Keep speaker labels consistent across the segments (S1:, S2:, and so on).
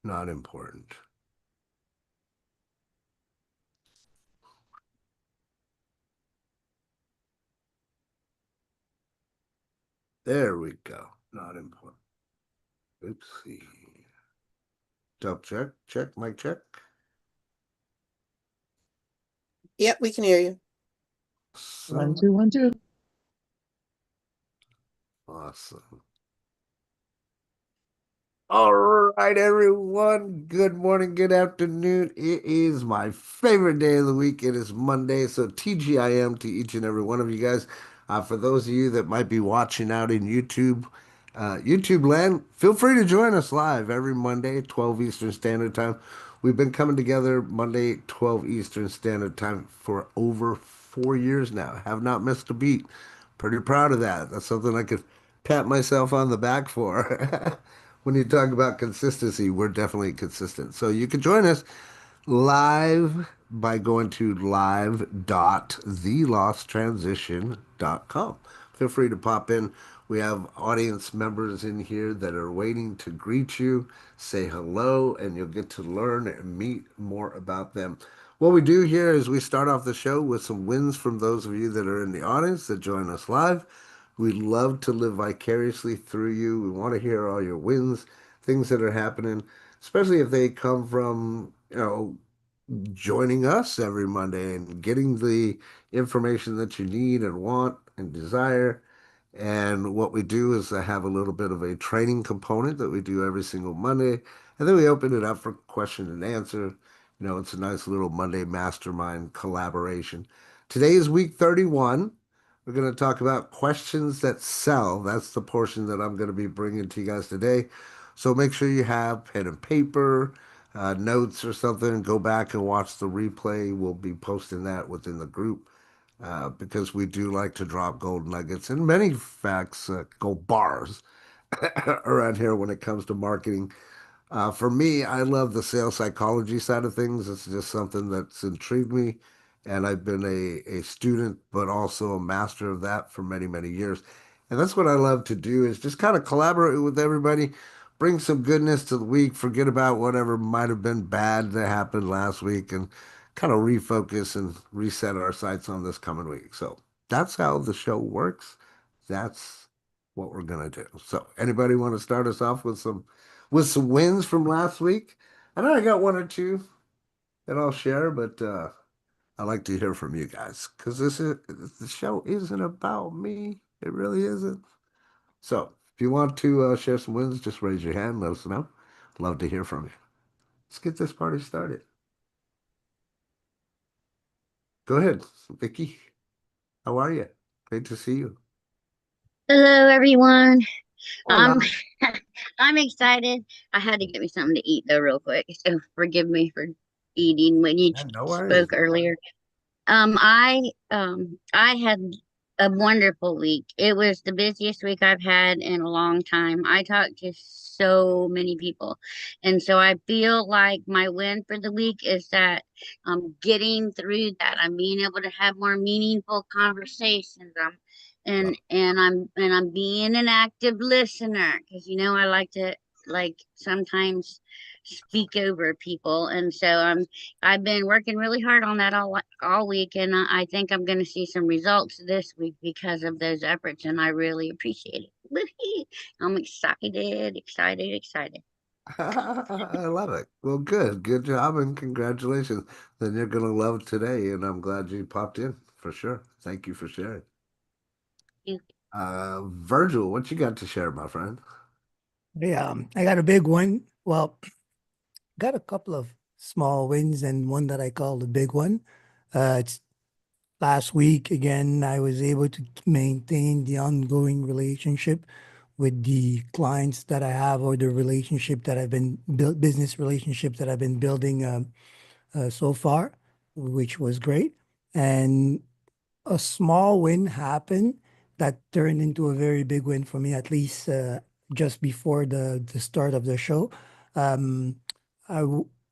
S1: not important. There we go. Not important. Oopsie. Double check, check, mic check.
S2: Yep, we can hear you.
S3: 1, 2, 1, 2.
S1: Awesome. All right, everyone. Good morning, good afternoon. It is my favorite day of the week. It is Monday, so TGIM to each and every one of you guys. For those of you that might be watching out in YouTube land, feel free to join us live every Monday, 12 Eastern Standard Time. We've been coming together Monday, 12 Eastern Standard Time for over 4 years now. Have not missed a beat. Pretty proud of that. That's something I could pat myself on the back for. When you talk about consistency, we're definitely consistent. So you can join us live by going to live.thelosttransition.com. Feel free to pop in. We have audience members in here that are waiting to greet you, say hello, and you'll get to learn and meet more about them. What we do here is we start off the show with some wins from those of you that are in the audience that join us live. We love to live vicariously through you. We want to hear all your wins, things that are happening, especially if they come from, joining us every Monday and getting the information that you need and want and desire. And what we do is have a little bit of a training component that we do every single Monday. And then we open it up for question and answer. It's a nice little Monday Mastermind collaboration. Today is week 31. We're going to talk about questions that sell. That's the portion that I'm going to be bringing to you guys today. So make sure you have pen and paper, notes or something. Go back and watch the replay. We'll be posting that within the group because we do like to drop gold nuggets and many facts, gold bars around here when it comes to marketing. For me, I love the sales psychology side of things. It's just something that's intrigued me. And I've been a student, but also a master of that for many, many years. And that's what I love to do is just kind of collaborate with everybody, bring some goodness to the week, forget about whatever might have been bad that happened last week, and kind of refocus and reset our sights on this coming week. So that's how the show works. That's what we're gonna do. So anybody want to start us off with some wins from last week? I know I got one or two that I'll share, but I like to hear from you guys because the show isn't about me. It really isn't. So if you want to share some wins, just raise your hand. Let us know. Love to hear from you. Let's get this party started. Go ahead, Vicky. How are you? Great to see you.
S4: Hello, everyone.
S1: Hola.
S4: I'm excited. I had to get me something to eat though, real quick. So forgive me for eating when you
S1: Yeah, no worries.
S4: spoke earlier. I had a wonderful week. It was the busiest week I've had in a long time. I talked to so many people, and so I feel like my win for the week is that I'm getting through that. I'm being able to have more meaningful conversations. I'm being an active listener because I like to sometimes speak over people, and so I've been working really hard on that all week, and I think I'm going to see some results this week because of those efforts, and I really appreciate it. I'm excited, excited, excited.
S1: I love it. Well, good. Good job and congratulations. Then you're going to love today, and I'm glad you popped in for sure. Thank you for sharing.
S4: You-
S1: Virgil, what you got to share, my friend?
S3: Yeah, I got a big one. Well, got a couple of small wins and one that I call the big one. It's last week again, I was able to maintain the ongoing relationship with the clients that I have or the relationship that I've been built business relationship that I've been building so far, which was great. And a small win happened that turned into a very big win for me, at least just before the start of the show. Um,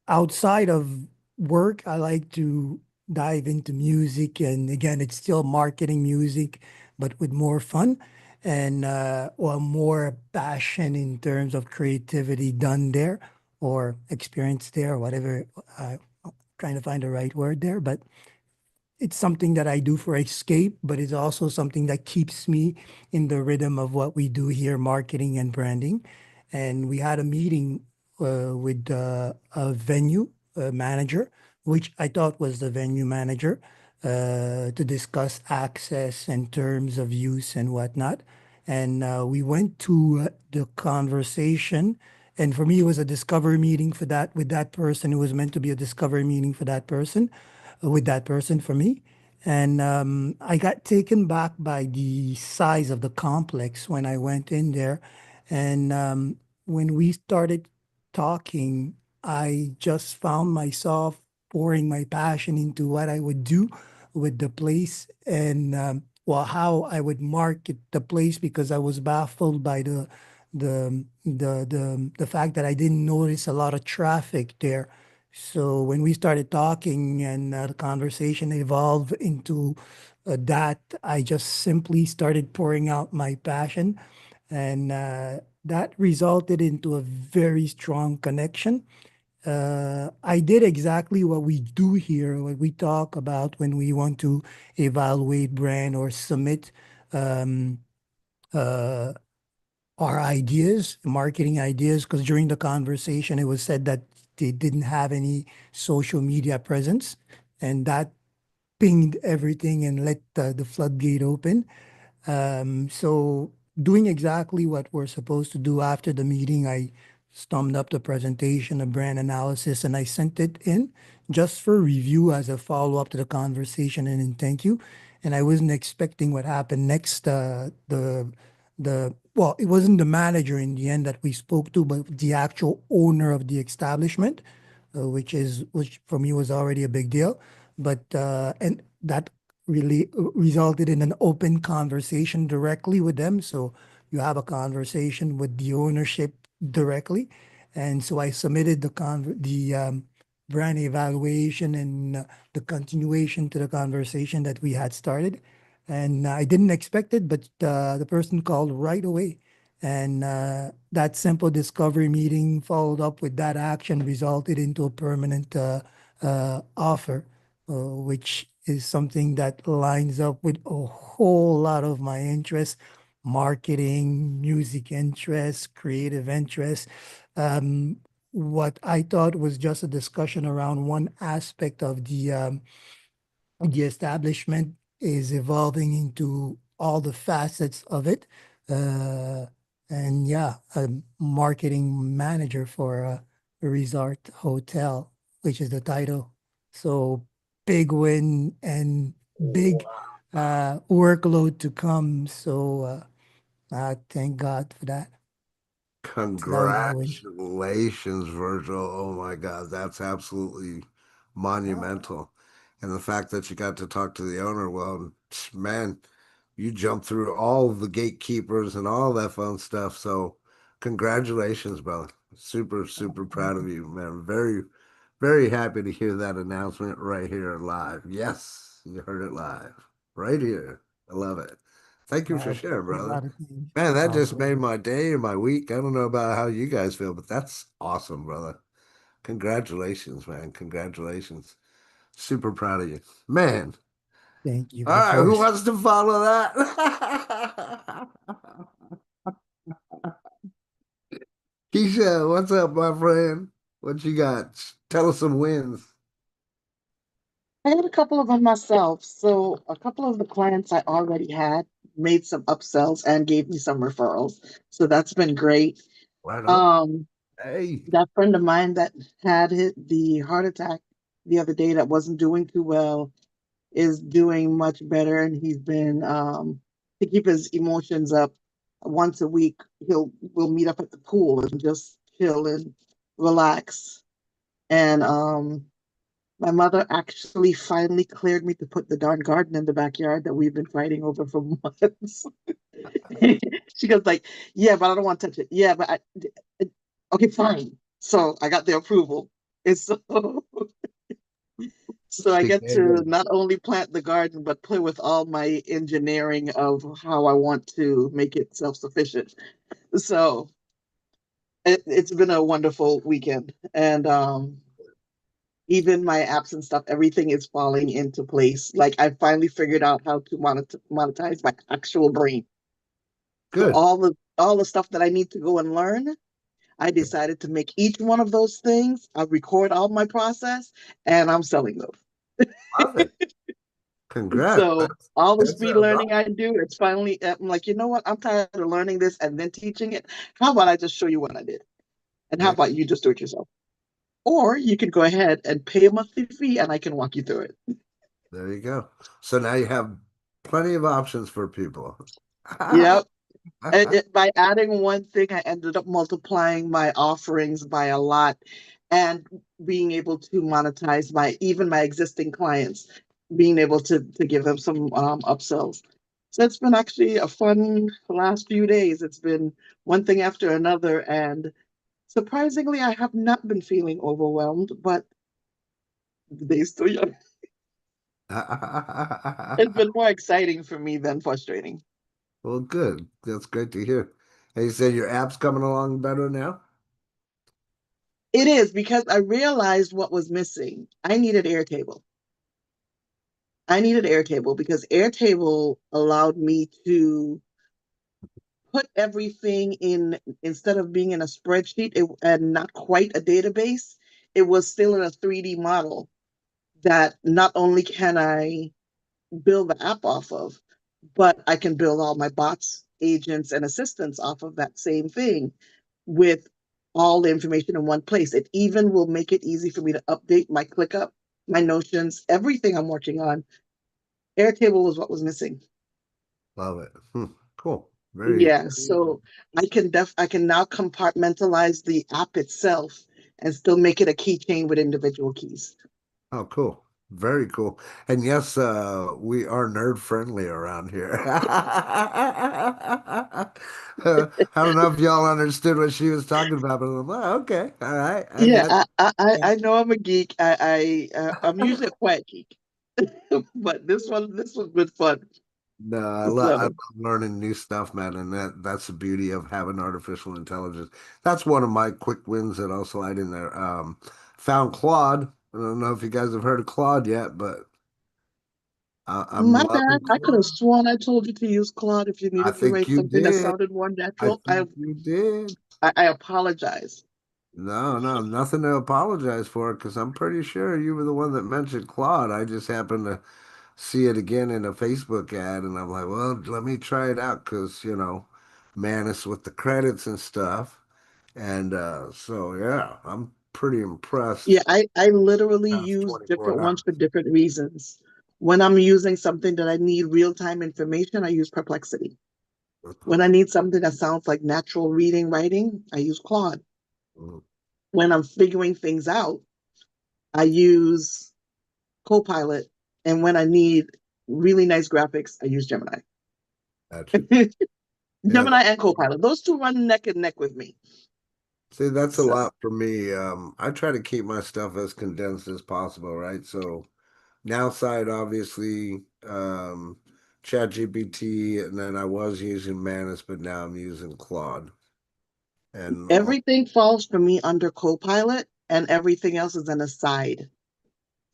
S3: Outside of work, I like to dive into music, and again, it's still marketing music, but with more fun and or more passion in terms of creativity done there. or experience there, whatever. Trying to find the right word there, but it's something that I do for escape, but it's also something that keeps me in the rhythm of what we do here, marketing and branding. And we had a meeting with a venue manager, which I thought was the venue manager, to discuss access and terms of use and whatnot. And we went to the conversation. And for me, it was a discovery meeting for that with that person. It was meant to be a discovery meeting for that person with that person for me. And I got taken back by the size of the complex when I went in there. And when we started talking, I just found myself pouring my passion into what I would do with the place and well, how I would market the place because I was baffled by the fact that I didn't notice a lot of traffic there. So when we started talking and the conversation evolved into that, I just simply started pouring out my passion, and that resulted into a very strong connection. I did exactly what we do here, what we talk about when we want to evaluate brand or submit um, uh, our ideas, marketing ideas, because during the conversation, it was said that they didn't have any social media presence, and that pinged everything and let the floodgate open. So doing exactly what we're supposed to do after the meeting, I stummed up the presentation, a brand analysis, and I sent it in just for review as a follow-up to the conversation and in thank you. And I wasn't expecting what happened next. The well, it wasn't the manager in the end that we spoke to, but the actual owner of the establishment, which for me was already a big deal. But and that really resulted in an open conversation directly with them. So you have a conversation with the ownership directly. And so I submitted the brand evaluation and the continuation to the conversation that we had started. And I didn't expect it, but the person called right away. And that simple discovery meeting followed up with that action resulted into a permanent offer, which is something that lines up with a whole lot of my interests, marketing, music interests, creative interests. Um, what I thought was just a discussion around one aspect of the establishment is evolving into all the facets of it. Uh, and yeah, a marketing manager for a resort hotel, which is the title. So big win and big workload to come. So thank God for that. So that was my win.
S1: Congratulations, Virgil. Oh my God, that's absolutely monumental. And the fact that you got to talk to the owner, well, man, you jumped through all the gatekeepers and all that fun stuff. So, congratulations, brother. Super, super proud of you, man. Very, very happy to hear that announcement right here live. Yes, you heard it live right here. I love it. Thank you
S3: I
S1: for sharing,
S3: appreciate a
S1: brother.
S3: lot of things.
S1: Man, that just
S3: Also,
S1: made my day and my week. I don't know about how you guys feel, but that's awesome, brother. Congratulations, man. Congratulations. Super proud of you. Man.
S3: thank you,
S1: All
S3: of
S1: right, who
S3: course.
S1: wants to follow that? Keisha, what's up, my friend? What you got? Tell us some wins.
S2: I had a couple of them myself. So a couple of the clients I already had made some upsells and gave me some referrals. So that's been great.
S1: Right on.
S2: Um,
S1: Hey,
S2: that friend of mine that had hit the heart attack the other day that wasn't doing too well is doing much better, and he's been to keep his emotions up. Once a week, we'll meet up at the pool and just chill and relax. And my mother actually finally cleared me to put the darn garden in the backyard that we've been fighting over for months. She goes like, "Yeah, but I don't want to touch it. Yeah, but okay, fine." So I got the approval. And so I
S1: speak
S2: get
S1: David.
S2: to not only plant the garden, but play with all my engineering of how I want to make it self-sufficient. So It's been a wonderful weekend, and even my apps and stuff, everything is falling into place. Like I finally figured out how to monetize my actual brain. So
S1: Good.
S2: all the stuff that I need to go and learn, I decided to make each one of those things. I record all my process, and I'm selling those.
S1: Love it. Congrats.
S2: So all the
S1: That
S2: speed
S1: sounds
S2: learning I
S1: awesome.
S2: do, it's finally, I'm like, you know what? I'm tired of learning this and then teaching it. How about I just show you what I did? And how
S1: There,
S2: about you just do it yourself? Or you could go ahead and pay a monthly fee and I can walk you through it.
S1: there you go. So now you have plenty of options for people.
S2: Yep. By adding one thing, I ended up multiplying my offerings by a lot and being able to monetize my even my existing clients, being able to give them some upsells. So it's been actually a fun last few days. It's been one thing after another, and surprisingly, I have not been feeling overwhelmed, but the day's still young. It's been more exciting for me than frustrating.
S1: Well, good. That's great to hear. And you said your app's coming along better now?
S2: It is because I realized what was missing. I needed Airtable. I needed Airtable because Airtable allowed me to put everything in instead of being in a spreadsheet and not quite a database. It was still in a 3D model that not only can I build the app off of, but I can build all my bots, agents, and assistants off of that same thing with all the information in one place. It even will make it easy for me to update my ClickUp, my Notions, everything I'm working on. Airtable was what was missing.
S1: Love it. Cool. Very.
S2: Yeah, so I can now compartmentalize the app itself and still make it a keychain with individual keys.
S1: Oh, cool. Very cool. And yes, we are nerd friendly around here. I don't know if y'all understood what she was talking about, but I'm like, okay, all right, I
S2: Yeah,
S1: got you.
S2: I know I'm a geek. I'm usually a quiet geek, but this was good fun.
S1: No, I love
S2: So
S1: learning new stuff, man, and that's the beauty of having artificial intelligence. That's one of my quick wins that I'll slide in there. Found Claude. I don't know if you guys have heard of Claude yet, but I'm
S2: my bad.
S1: loving
S2: I could have
S1: Claude.
S2: sworn I told you to use Claude if you
S1: I
S2: needed to
S1: think
S2: write
S1: you
S2: something that
S1: did.
S2: sounded more
S1: I
S2: natural.
S1: think you did.
S2: I apologize.
S1: No, no, nothing to apologize for because I'm pretty sure you were the one that mentioned Claude. I just happened to see it again in a Facebook ad, and I'm like, well, let me try it out because, man, it's with the credits and stuff. And so, yeah, I'm pretty
S2: Yeah,
S1: impressed
S2: I literally
S1: past
S2: use
S1: 24
S2: different ones
S1: hours.
S2: for different reasons. When I'm using something that I need real-time information, I use Perplexity. When I need something that sounds like natural reading, writing, I use Claude.
S1: Mhm.
S2: When I'm figuring things out, I use Copilot. And when I need really nice graphics, I use Gemini.
S1: Gotcha. Yeah,
S2: Gemini and Copilot. Those two run neck and neck with me.
S1: see, that's a
S2: So
S1: lot for me. I try to keep my stuff as condensed as possible, right? So, now side obviously ChatGPT, and then I was using Manus, but now I'm using Claude. And all,
S2: everything falls for me under Copilot, and everything else is an aside.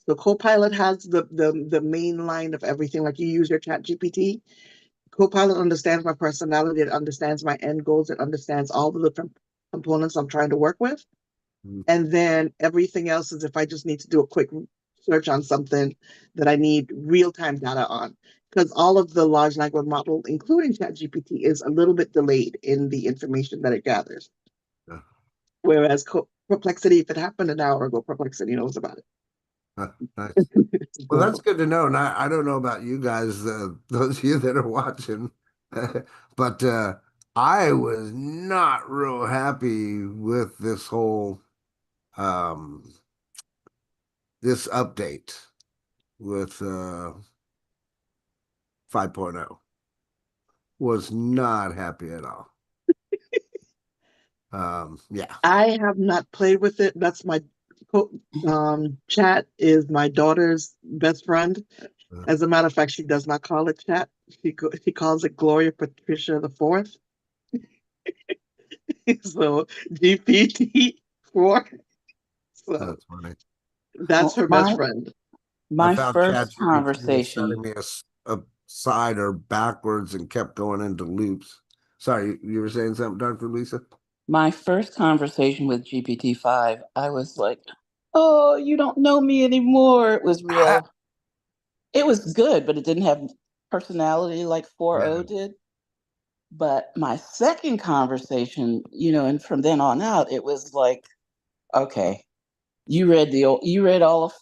S2: So Copilot has the main line of everything. Like you use your Chat GPT, Copilot understands my personality, it understands my end goals, it understands all the different components I'm trying to work with. And then everything else is if I just need to do a quick search on something that I need real-time data on. Because all of the large language model, including ChatGPT, is a little bit delayed in the information that it gathers.
S1: uh,
S2: Whereas Perplexity, if it happened an hour ago, Perplexity knows about
S1: nice.
S2: it.
S1: Well, that's
S2: So
S1: good to know. And I don't know about you guys, those of you that are watching, but I was not real happy with um, this update with 5.0. Was not happy at all. Yeah.
S2: I have not played with it. That's my chat is my daughter's best friend.
S1: Uh,
S2: As a matter of fact, she does not call it chat. She calls it Gloria Patricia the Fourth. So GPT-4. So
S1: That's funny.
S2: that's
S5: Well,
S2: her best friend.
S1: I
S5: my
S1: found
S5: first
S1: ChatGPT was setting
S5: conversation,
S1: me a side or backwards and kept going into loops. Sorry, you were saying something, Dr. Lisa?
S5: my first conversation with GPT-5, I was like, "Oh, you don't know me anymore." It was real. It was good, but it didn't have personality like
S1: Yeah,
S5: 4.0 did. But my second conversation, and from then on out, it was like, okay, you read all of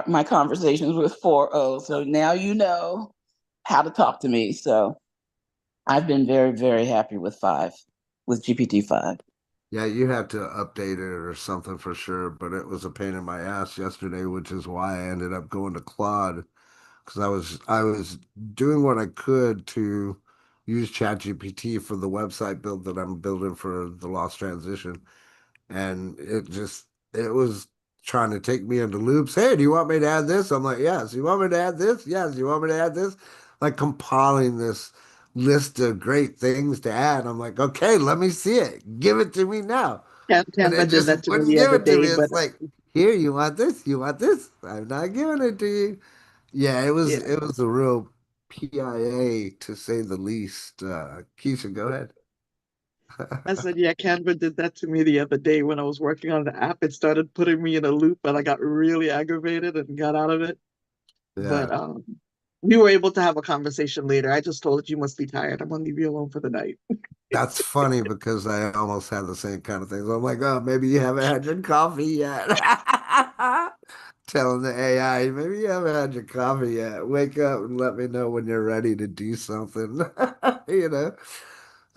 S5: my conversations with 4.0, so now you know how to talk to me. So I've been very, very happy with GPT-5.
S1: yeah, you had to update it or something for sure, but it was a pain in my ass yesterday, which is why I ended up going to Claude because I was doing what I could to use ChatGPT for the website build that I'm building for the Lost Transition. And it was trying to take me into loops. Hey, do you want me to add this? I'm like, yes. You want me to add this? Yes. You want me to add this? Like compiling this list of great things to add. I'm like, okay, let me see it. Give it to me now. And it
S2: Canva did
S1: just
S2: that to me
S1: wouldn't
S2: the
S1: give
S2: other
S1: it to
S2: day,
S1: me.
S2: but
S1: It's like, here, you want this? You want this? I'm not giving it to you. Yeah,
S2: yeah.
S1: it was a real PIA to say the least. Keisha, go ahead.
S2: I said, yeah, Canva did that to me the other day when I was working on the app. It started putting me in a loop and I got really aggravated and got out of it.
S1: Yeah.
S2: But we were able to have a conversation later. I just told it, you must be tired. I'm gonna leave you alone for the night.
S1: That's funny because I almost had the same kind of things. I'm like, oh, maybe you haven't had your coffee yet. Telling the AI, maybe you haven't had your coffee yet. Wake up and let me know when you're ready to do something. You know?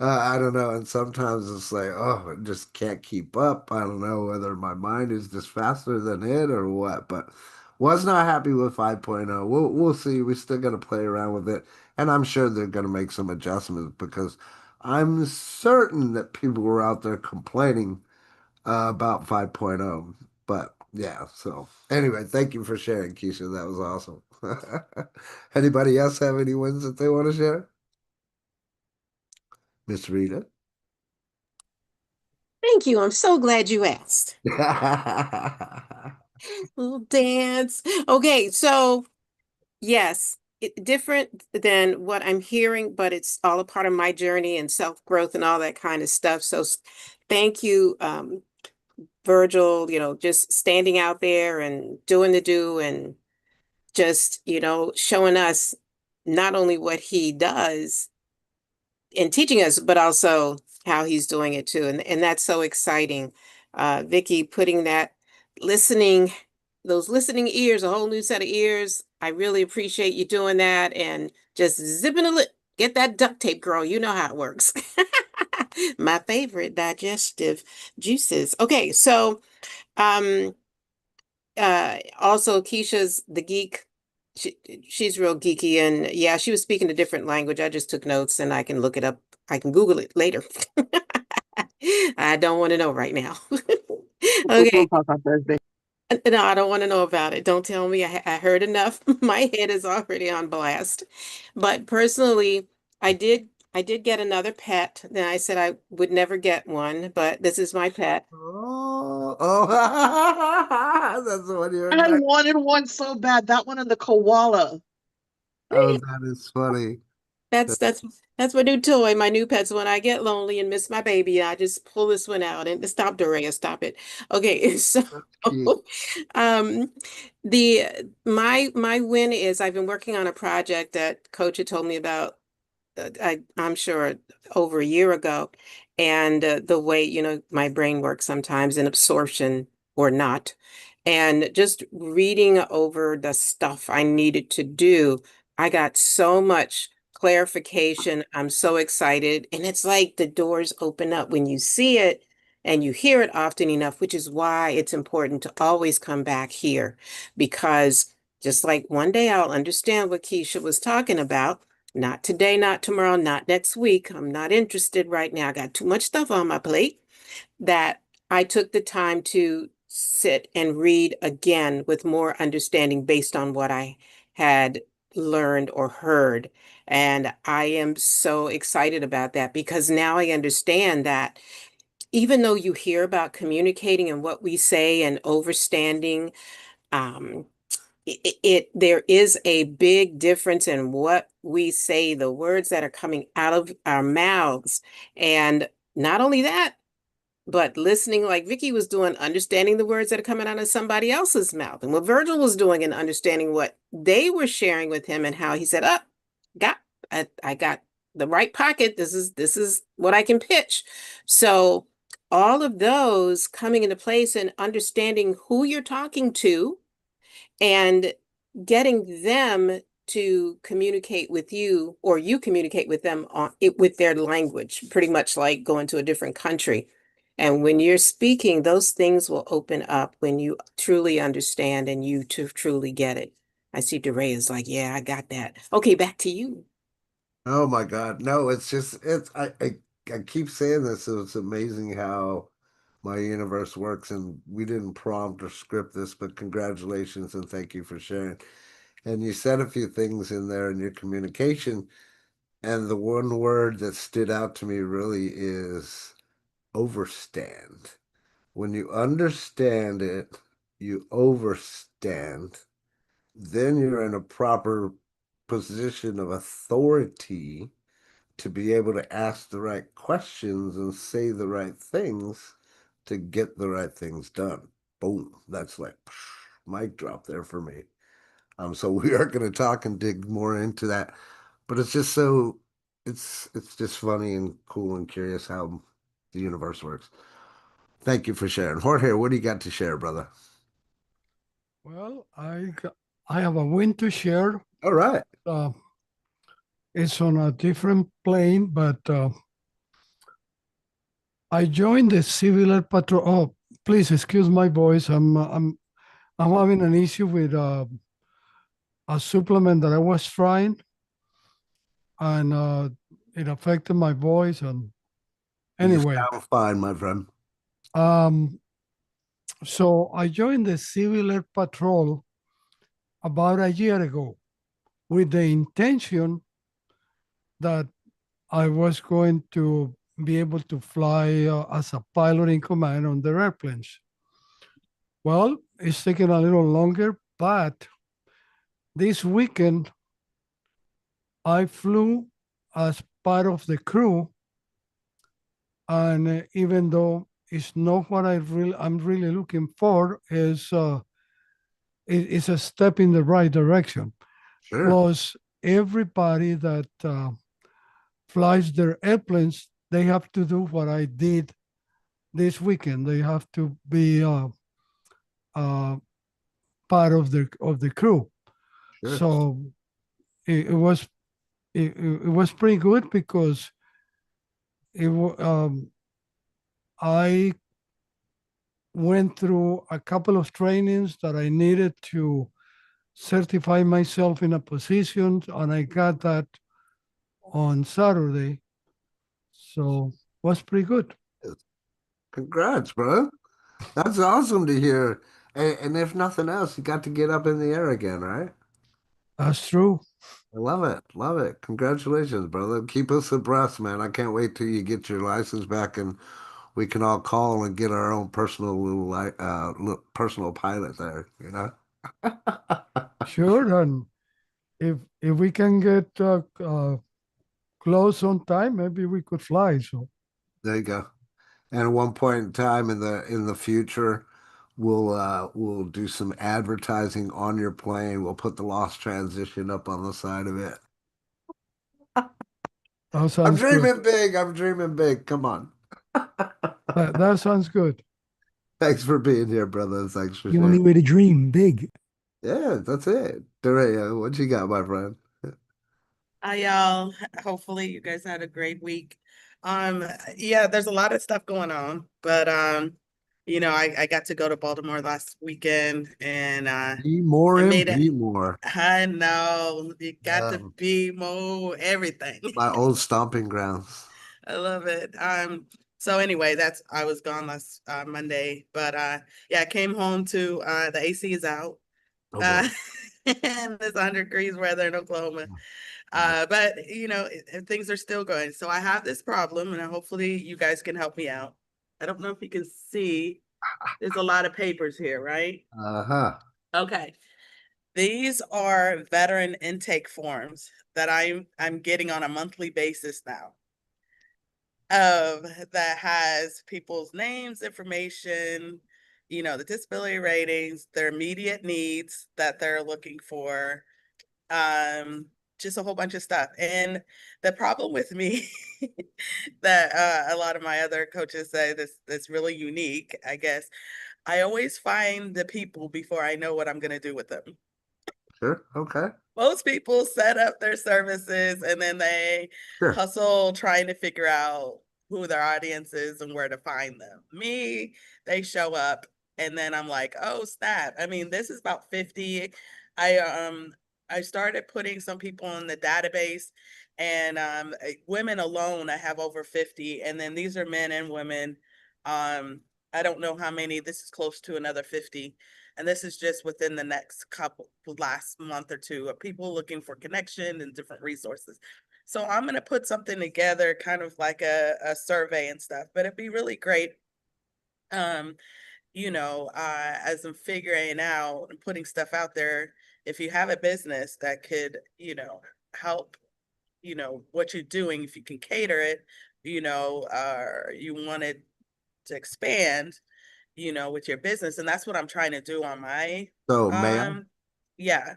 S1: I don't know. And sometimes it's like, oh, I just can't keep up. I don't know whether my mind is just faster than it or what, but was not happy with 5.0. We'll see. We still got to play around with it. And I'm sure they're going to make some adjustments because I'm certain that people were out there complaining about 5.0. But yeah, so anyway, thank you for sharing, Keisha. That was awesome. Anybody else have any wins that they want to share? Miss Rita?
S6: Thank you. I'm so glad you asked. Little dance. Okay, so yes, different than what I'm hearing, but it's all a part of my journey and self-growth and all that kind of stuff. So thank you, Virgil, just standing out there and doing the do and just, showing us not only what he does in teaching us, but also how he's doing it too. And that's so exciting. Vicky putting that listening, those listening ears, a whole new set of ears. I really appreciate you doing that and just zipping a lip. Get that duct tape, girl. You know how it works. My favorite digestive juices. Okay, so um also Keisha's the geek. She, she's real geeky and yeah, she was speaking a different language. I just took notes and I can look it up. I can Google it later. I don't want to know right now.
S2: We'll
S6: Okay.
S2: talk on Thursday.
S6: No, I don't want to know about it. Don't tell me. I heard enough. My head is already on blast. But personally, I did get another pet. Then I said I would never get one, but this is my pet.
S1: That's the one you were
S2: I
S1: talking.
S2: wanted one so bad. That one and the koala.
S1: Oh, that is funny.
S6: That's that's that's my new toy, my new pets. When I get lonely and miss my baby, I just pull this one out and stop, Dorea, stop it. Okay, so
S1: That's cute.
S6: um the my win is I've been working on a project that Coach had told me about I'm sure over a year ago. And the way, my brain works sometimes in absorption or not. And just reading over the stuff I needed to do, I got so much clarification. I'm so excited. And it's like the doors open up when you see it and you hear it often enough, which is why it's important to always come back here. Because just like one day I'll understand what Keisha was talking about. Not today, not tomorrow, not next week. I'm not interested right now. I got too much stuff on my plate that I took the time to sit and read again with more understanding based on what I had learned or heard. And I am so excited about that because now I understand that even though you hear about communicating and what we say and overstanding, um, there is a big difference in what we say, the words that are coming out of our mouths. And not only that, but listening like Vicky was doing, understanding the words that are coming out of somebody else's mouth, and what Virgil was doing and understanding what they were sharing with him and how he said, "Up, I got the right pocket. This is what I can pitch." So all of those coming into place and understanding who you're talking to and getting them to communicate with you, or you communicate with them on it with their language, pretty much like going to a different country. And when you're speaking, those things will open up when you truly understand and you truly get it. I see DeRay is like, yeah, I got that. Okay, back to you.
S1: Oh my God. No, it's just it's I keep saying this, so it's amazing how my universe works, and we didn't prompt or script this, but congratulations and thank you for sharing. And you said a few things in there in your communication, and the one word that stood out to me really is overstand. When you understand it, you overstand, then you're in a proper position of authority to be able to ask the right questions and say the right things to get the right things done. Boom. That's like mic drop there for me. So we are going to talk and dig more into that, but it's just so it's just funny and cool and curious how the universe works. Thank you for sharing. Jorge, what do you got to share, brother?
S7: Well, I have a win to share.
S1: All right.
S7: Uh, it's on a different plane, but I joined the Civil Air Patrol. Oh, please excuse my voice. I'm having an issue with a supplement that I was trying, and it affected my voice. And
S1: You
S7: anyway,
S1: sound fine, my friend.
S7: um, so I joined the Civil Air Patrol about a year ago with the intention that I was going to be able to fly as a pilot in command on their airplanes. Well, it's taken a little longer, but this weekend I flew as part of the crew, and even though it's not what I'm really looking for, it's a step in the right direction.
S1: Sure.
S7: Plus, everybody that flies their airplanes, they have to do what I did this weekend. They have to be uh, part of the crew.
S1: Sure.
S7: So it was it was pretty good because I went through a couple of trainings that I needed to certify myself in a position, and I got that on Saturday. So was pretty good.
S1: Congrats, bro. That's awesome to hear. And if nothing else, you got to get up in the air again, right?
S7: That's true.
S1: I love it. Love it. Congratulations, brother. Keep us abreast, man. I can't wait till you get your license back and we can all call and get our own personal little personal pilot there, you know?
S7: Sure. And if we can get close on time, maybe we could fly. So
S1: There you go. And at one point in time in the future, we'll do some advertising on your plane. We'll put the lost transition up on the side of it.
S7: that
S1: I'm
S7: sounds good.
S1: dreaming big. I'm dreaming big. Come on.
S7: That sounds good.
S1: Thanks for being here, brother. Thanks for
S3: The only
S1: sharing.
S3: way to dream big.
S1: Yeah, that's it. Daria, what you got, my friend?
S8: Hi, y'all. Hopefully you guys had a great week. Yeah, there's a lot of stuff going on, but I got to go to Baltimore last weekend and
S1: Be more
S8: I
S1: and
S8: made it.
S1: be more.
S8: I know you got to
S1: Um,
S8: be more everything.
S1: my old stomping grounds.
S8: I love it. So anyway, that's I was gone last Monday, but yeah, I came home to the AC is out.
S1: Oh boy.
S8: Uh and it's 100 degrees weather in Oklahoma.
S1: Yeah.
S8: But things are still going. So I have this problem, and hopefully you guys can help me out. I don't know if you can see. There's a lot of papers here, right?
S1: Uh-huh.
S8: Okay. These are veteran intake forms that I'm getting on a monthly basis now. That has people's names, information, the disability ratings, their immediate needs that they're looking for, um, just a whole bunch of stuff. And the problem with me that a lot of my other coaches say that's really unique, I guess, I always find the people before I know what I'm going to do with them.
S1: Sure. Okay.
S8: Most people set up their services and then they
S1: Sure.
S8: hustle trying to figure out who their audience is and where to find them. Me, they show up and then I'm like, oh snap. I mean, this is about 50. I started putting some people in the database, and women alone I have over 50, and then these are men and women. Um I don't know how many. This is close to another 50, and this is just within the next last month or two, of people looking for connection and different resources. So I'm going to put something together, kind of like a survey and stuff, but it'd be really great. um as I'm figuring out and putting stuff out there, if you have a business that could, help, what you're doing, if you can cater it, you wanted to expand, with your business. And that's what I'm trying to do on my,
S1: So, may I?
S8: um, yeah.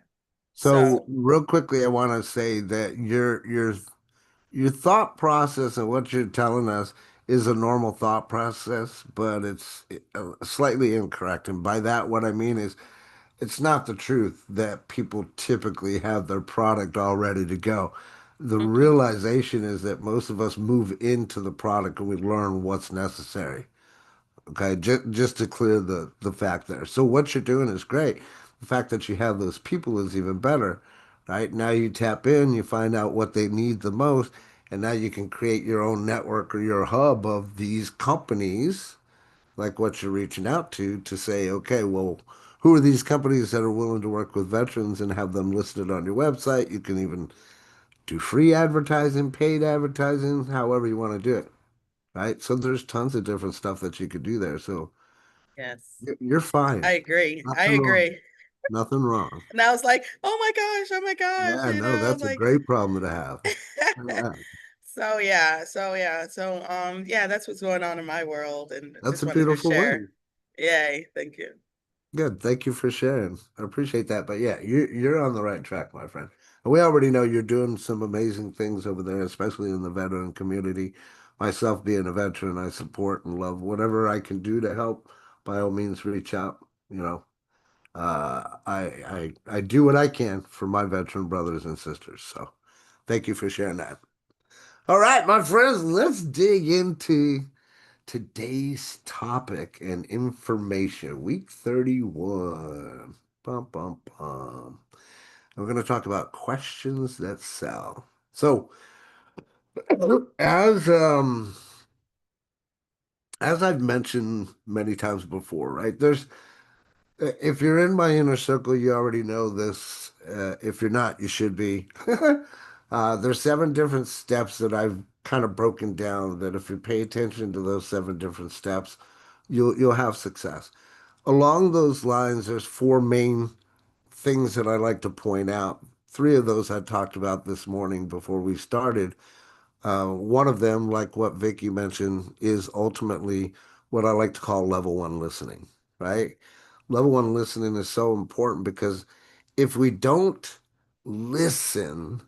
S1: So,
S8: So,
S1: real quickly, I want to say that your thought process and what you're telling us is a normal thought process, but it's slightly incorrect. And by that, what I mean is it's not the truth that people typically have their product all ready to go. The
S8: mhm,
S1: realization is that most of us move into the product and we learn what's necessary. Okay, just to clear the fact there. So what you're doing is great. The fact that you have those people is even better, right? Now you tap in, you find out what they need the most, and now you can create your own network or your hub of these companies, like what you're reaching out to say, okay, well, who are these companies that are willing to work with veterans and have them listed on your website? You can even do free advertising, paid advertising, however you want to do it, right? So there's tons of different stuff that you could do there. So
S8: yes,
S1: you're fine.
S8: I agree. I
S1: Nothing wrong.
S8: agree.
S1: Nothing wrong.
S8: And I was like, oh my gosh,
S1: Yeah, no, that's a
S8: like,
S1: great problem to have. Yeah,
S8: yeah, that's what's going on in my world, and
S1: that's
S8: just
S1: a
S8: wanted to
S1: beautiful
S8: share.
S1: way.
S8: Yay, thank you.
S1: Good. Thank you for sharing. I appreciate that. But yeah, you're on the right track, my friend. And we already know you're doing some amazing things over there, especially in the veteran community. Myself being a veteran, I support and love whatever I can do to help. By all means, reach out. You know, I do what I can for my veteran brothers and sisters. So thank you for sharing that. All right, my friends, let's dig into today's topic and information. Week 31. Bum, bum, bum. We're going to talk about questions that sell. So, as um as I've mentioned many times before, right? If you're in my inner circle, you already know this. If you're not, you should be. There's 7 different steps that I've kind of broken down that if you pay attention to those 7 different steps, you'll have success. Along those lines, there's 4 main things that I like to point out. 3 of those I talked about this morning before we started. One of them, like what Vicky mentioned, is ultimately what I like to call level 1 listening, right? Level 1 listening is so important because if we don't listen,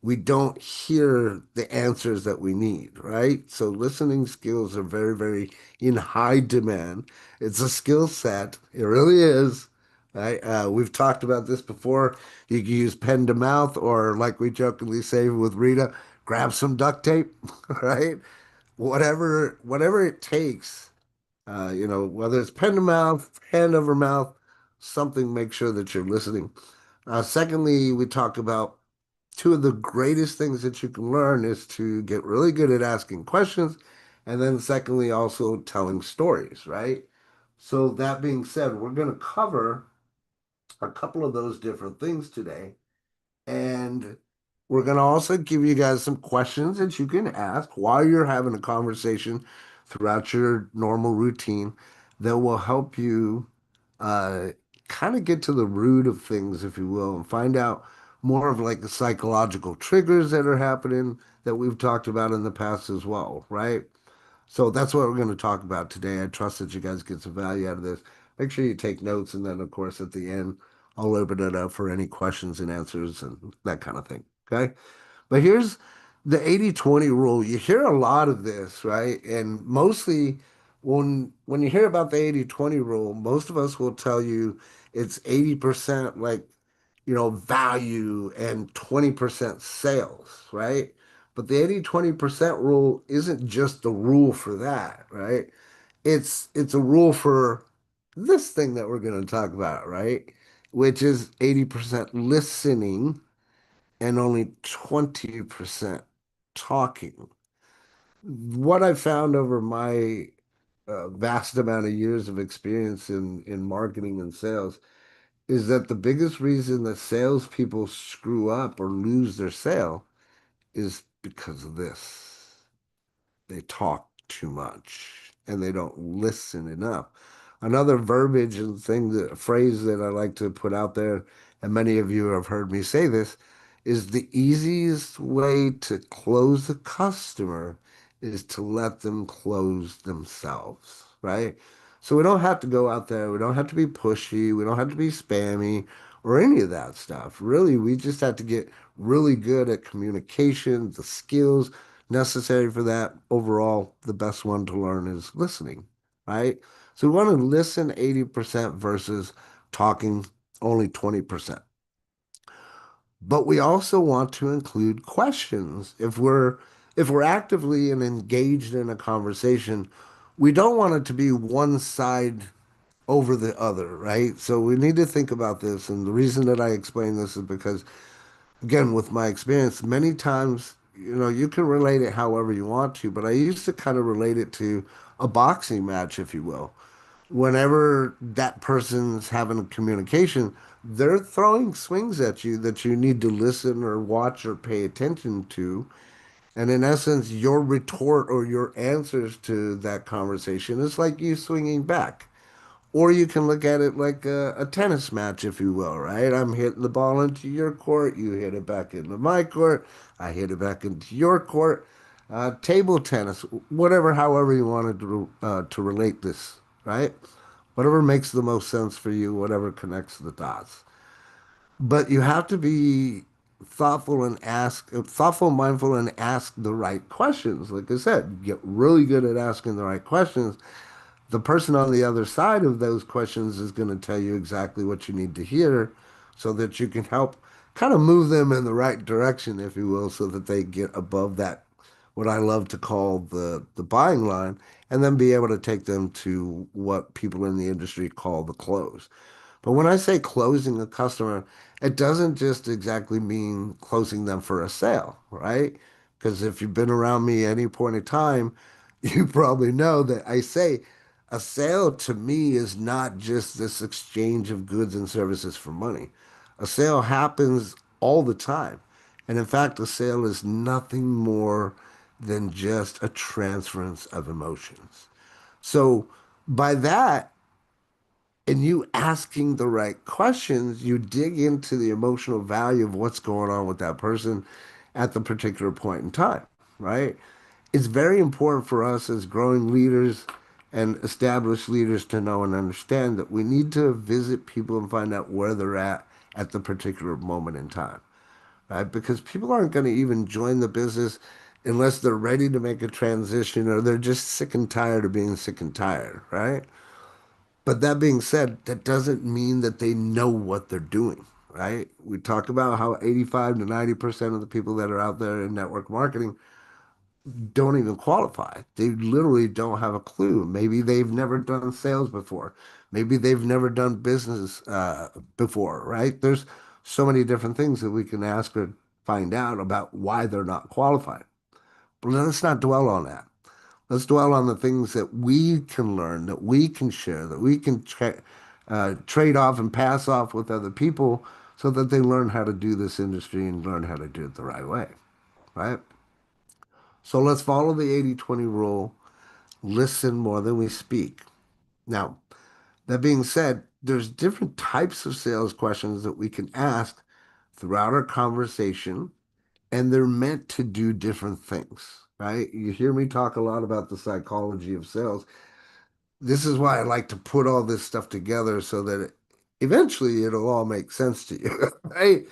S1: we don't hear the answers that we need, right? So listening skills are very, very in high demand. It's a skill set. It really is. Right? We've talked about this before. You can use pen to mouth, or like we jokingly say with Rita, grab some duct tape, right? Whatever it takes, whether it's pen to mouth, hand over mouth, something, make sure that you're listening. Secondly, we talk about 2 of the greatest things that you can learn is to get really good at asking questions. And then, secondly, also telling stories, right? So, that being said, we're going to cover a couple of those different things today. And we're going to also give you guys some questions that you can ask while you're having a conversation throughout your normal routine that will help you uh, kind of get to the root of things, if you will, and find out more of like the psychological triggers that are happening that we've talked about in the past as well, right? So that's what we're going to talk about today. I trust that you guys get some value out of this. Make sure you take notes, and then, of course, at the end, I'll open it up for any questions and answers and that kind of thing. Okay. But here's the 80-20 rule. You hear a lot of this, right? And mostly when you hear about the 80-20 rule, most of us will tell you it's 80% like, value and 20% sales, right? But the 80-20% rule isn't just the rule for that, right? It's a rule for this thing that we're going to talk about, right? Which is 80% listening and only 20% talking. What I found over my vast amount of years of experience in marketing and sales is that the biggest reason that salespeople screw up or lose their sale is because of this. They talk too much and they don't listen enough. Another verbiage and thing, that a phrase that I like to put out there, and many of you have heard me say this, is the easiest way to close a customer is to let them close themselves, right? So we don't have to go out there, we don't have to be pushy, we don't have to be spammy or any of that stuff. Really, we just have to get really good at communication, the skills necessary for that. Overall, the best one to learn is listening, right? So we want to listen 80% versus talking only 20%. But we also want to include questions. If we're actively and engaged in a conversation, we don't want it to be one side over the other, right? So we need to think about this. And the reason that I explain this is because, again, with my experience, many times, you can relate it however you want to, but I used to kind of relate it to a boxing match, if you will. Whenever that person's having a communication, they're throwing swings at you that you need to listen or watch or pay attention to. And in essence, your retort or your answers to that conversation is like you swinging back. Or you can look at it like a tennis match, if you will, right? I'm hitting the ball into your court, you hit it back into my court, I hit it back into your court. Table tennis, whatever, however you wanted to relate this, right? Whatever makes the most sense for you, whatever connects the dots. But you have to be thoughtful, mindful, and ask the right questions. Like I said, get really good at asking the right questions. The person on the other side of those questions is going to tell you exactly what you need to hear so that you can help kind of move them in the right direction, if you will, so that they get above that, what I love to call the buying line, and then be able to take them to what people in the industry call the close. But when I say closing a customer, it doesn't just exactly mean closing them for a sale, right? Because if you've been around me at any point in time, you probably know that I say a sale to me is not just this exchange of goods and services for money. A sale happens all the time. And in fact, a sale is nothing more than just a transference of emotions. So by that, and you asking the right questions, you dig into the emotional value of what's going on with that person at the particular point in time, right? It's very important for us as growing leaders and established leaders to know and understand that we need to visit people and find out where they're at the particular moment in time, right? Because people aren't going to even join the business unless they're ready to make a transition or they're just sick and tired of being sick and tired, right? But that being said, that doesn't mean that they know what they're doing, right? We talk about how 85 to 90% of the people that are out there in network marketing don't even qualify. They literally don't have a clue. Maybe they've never done sales before. Maybe they've never done business before, right? There's so many different things that we can ask or find out about why they're not qualified. But let's not dwell on that. Let's dwell on the things that we can learn, that we can share, that we can trade off and pass off with other people so that they learn how to do this industry and learn how to do it the right way, right? So let's follow the 80-20 rule. listen more than we speak. Now, that being said, there's different types of sales questions that we can ask throughout our conversation, and they're meant to do different things, right? You hear me talk a lot about the psychology of sales. This is why I like to put all this stuff together so that eventually it'll all make sense to you, right?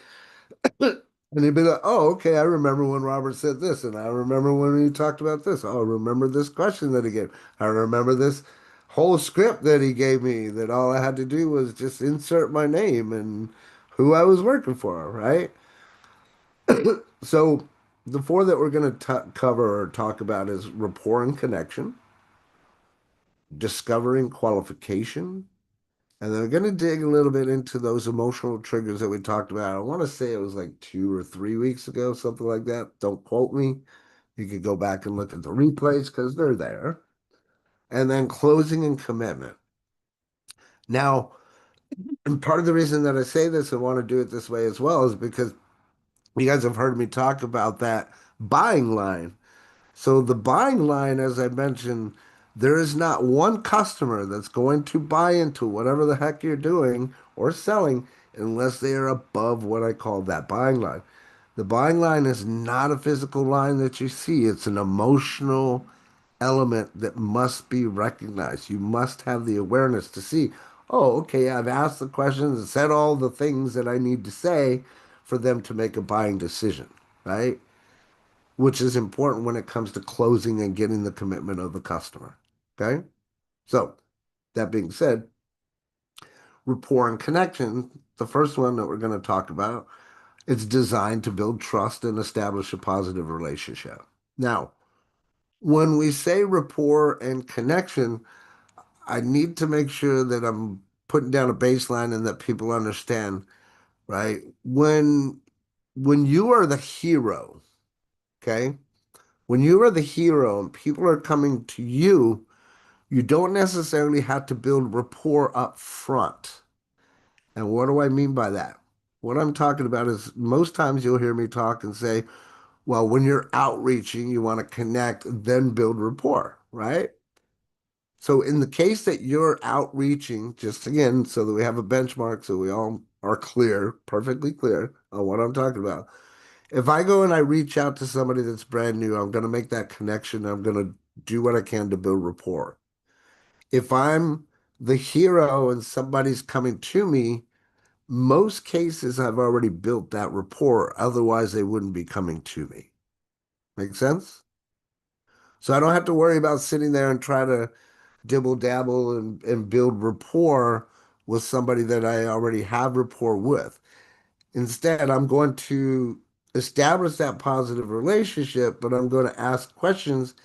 S1: And you'd be like, oh, okay, I remember when Robert said this, and I remember when he talked about this. Oh, I remember this question that he gave. I remember this whole script that he gave me that all I had to do was just insert my name and who I was working for, right? So the four that we're going to cover or talk about is rapport and connection, discovering qualification, and then we're going to dig a little bit into those emotional triggers that we talked about. I want to say it was like 2 or 3 weeks ago, something like that. Don't quote me. You could go back and look at the replays because they're there. And then closing and commitment. Now, and part of the reason that I say this and want to do it this way as well is because you guys have heard me talk about that buying line. So the buying line, as I mentioned, there is not one customer that's going to buy into whatever the heck you're doing or selling unless they are above what I call that buying line. The buying line is not a physical line that you see. It's an emotional element that must be recognized. You must have the awareness to see, oh, okay, I've asked the questions and said all the things that I need to say for them to make a buying decision, right? Which is important when it comes to closing and getting the commitment of the customer. Okay. So, that being said, rapport and connection, the first one that we're going to talk about, it's designed to build trust and establish a positive relationship. Now, when we say rapport and connection, I need to make sure that I'm putting down a baseline and that people understand, right? When you are the hero, okay? When you are the hero and people are coming to you, you don't necessarily have to build rapport up front. And what do I mean by that? What I'm talking about is most times you'll hear me talk and say, well, when you're outreaching, you want to connect, then build rapport, right? So in the case that you're outreaching, just again, so that we have a benchmark, so we all are clear, perfectly clear on what I'm talking about. If I go and I reach out to somebody that's brand new, I'm going to make that connection. I'm going to do what I can to build rapport. If I'm the hero and somebody's coming to me, most cases I've already built that rapport. Otherwise, they wouldn't be coming to me. Make sense? So I don't have to worry about sitting there and try to dibble dabble and build rapport with somebody that I already have rapport with. Instead, I'm going to establish that positive relationship, but I'm going to ask questions